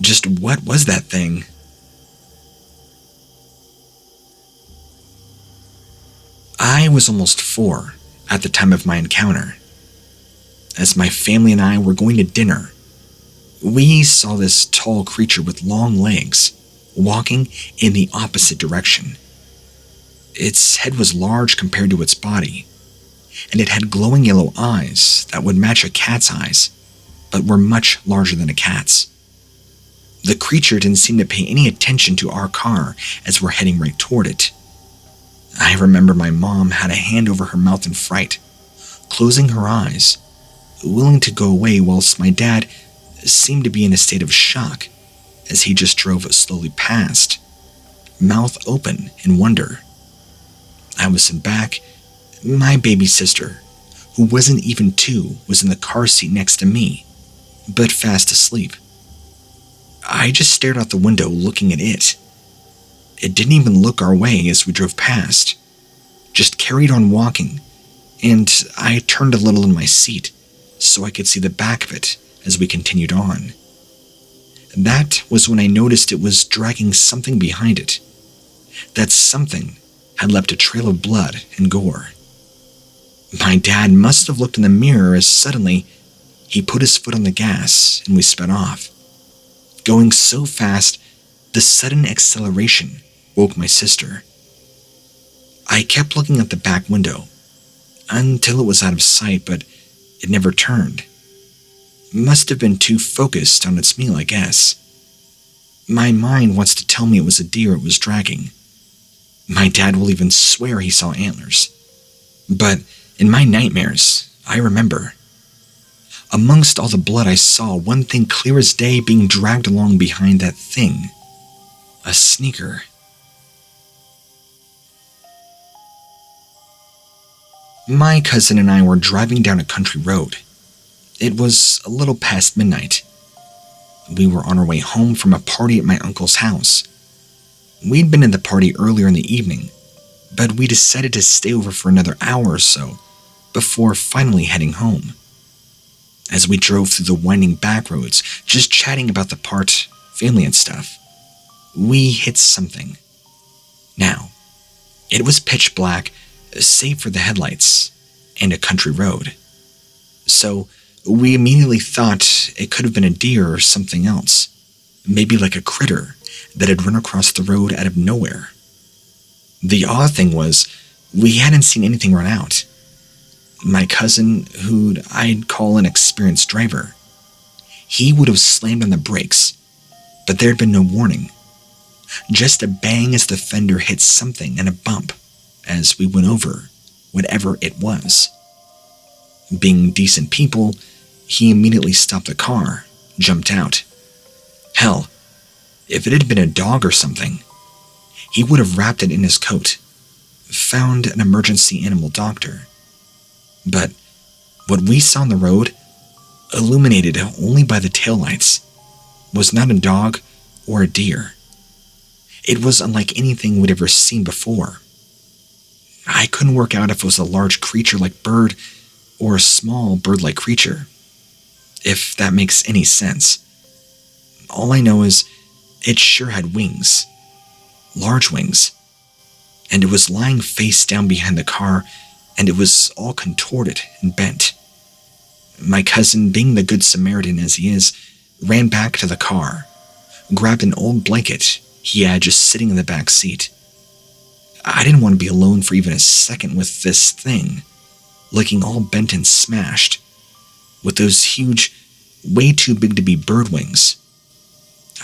Just what was that thing? I was almost 4 at the time of my encounter. As my family and I were going to dinner, we saw this tall creature with long legs, walking in the opposite direction. Its head was large compared to its body, and it had glowing yellow eyes that would match a cat's eyes, but were much larger than a cat's. The creature didn't seem to pay any attention to our car as we're heading right toward it. I remember my mom had a hand over her mouth in fright, closing her eyes, willing to go away, whilst my dad seemed to be in a state of shock as he just drove slowly past, mouth open in wonder. I was in back. My baby sister, who wasn't even 2, was in the car seat next to me, but fast asleep. I just stared out the window looking at it. It didn't even look our way as we drove past, just carried on walking, and I turned a little in my seat so I could see the back of it as we continued on. That was when I noticed it was dragging something behind it. That something had left a trail of blood and gore. My dad must have looked in the mirror as suddenly he put his foot on the gas and we sped off. Going so fast, the sudden acceleration woke my sister. I kept looking at the back window until it was out of sight, but it never turned. Must have been too focused on its meal, I guess. My mind wants to tell me it was a deer it was dragging. My dad will even swear he saw antlers. But in my nightmares, I remember. Amongst all the blood, I saw one thing clear as day being dragged along behind that thing. A sneaker. My cousin and I were driving down a country road. It was a little past midnight. We were on our way home from a party at my uncle's house. We'd been at the party earlier in the evening, but we decided to stay over for another hour or so before finally heading home. As we drove through the winding back roads, just chatting about the part, family and stuff, we hit something. Now, it was pitch black, save for the headlights, and a country road. So, we immediately thought it could have been a deer or something else, maybe like a critter that had run across the road out of nowhere. The odd thing was, we hadn't seen anything run out. My cousin, who I'd call an experienced driver, he would have slammed on the brakes, but there'd been no warning. Just a bang as the fender hit something and a bump as we went over whatever it was. Being decent people, he immediately stopped the car, jumped out. Hell, if it had been a dog or something, he would have wrapped it in his coat, found an emergency animal doctor. But what we saw on the road, illuminated only by the taillights, was not a dog or a deer. It was unlike anything we'd ever seen before. I couldn't work out if it was a large creature like bird or a small bird-like creature, if that makes any sense. All I know is it sure had wings, large wings, and it was lying face down behind the car, and it was all contorted and bent. My cousin, being the good Samaritan as he is, ran back to the car, grabbed an old blanket he had just sitting in the back seat. I didn't want to be alone for even a second with this thing, looking all bent and smashed, with those huge, way too big to be bird wings.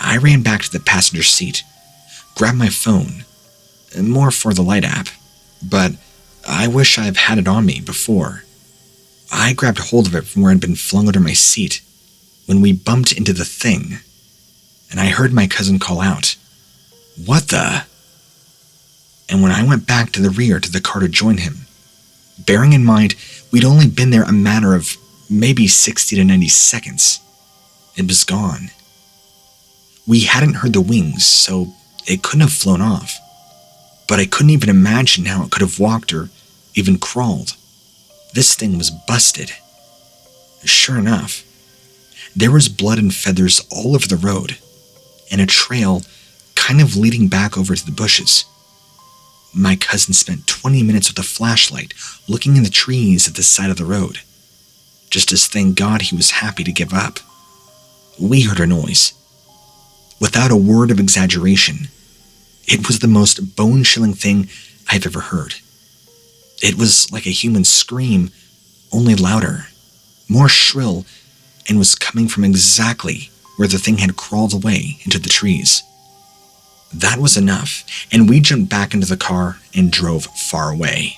I ran back to the passenger seat, grabbed my phone, more for the Light app, but I wish I've had it on me before. I grabbed hold of it from where it had been flung under my seat when we bumped into the thing, and I heard my cousin call out, "What the?" And when I went back to the rear to the car to join him, bearing in mind we'd only been there a matter of maybe 60 to 90 seconds, it was gone. We hadn't heard the wings, so it couldn't have flown off, but I couldn't even imagine how it could have walked or even crawled. This thing was busted. Sure enough, there was blood and feathers all over the road, and a trail kind of leading back over to the bushes. My cousin spent 20 minutes with a flashlight looking in the trees at the side of the road, just as thank God he was happy to give up. We heard a noise. Without a word of exaggeration, it was the most bone-chilling thing I've ever heard. It was like a human scream, only louder, more shrill, and was coming from exactly where the thing had crawled away into the trees. That was enough, and we jumped back into the car and drove far away.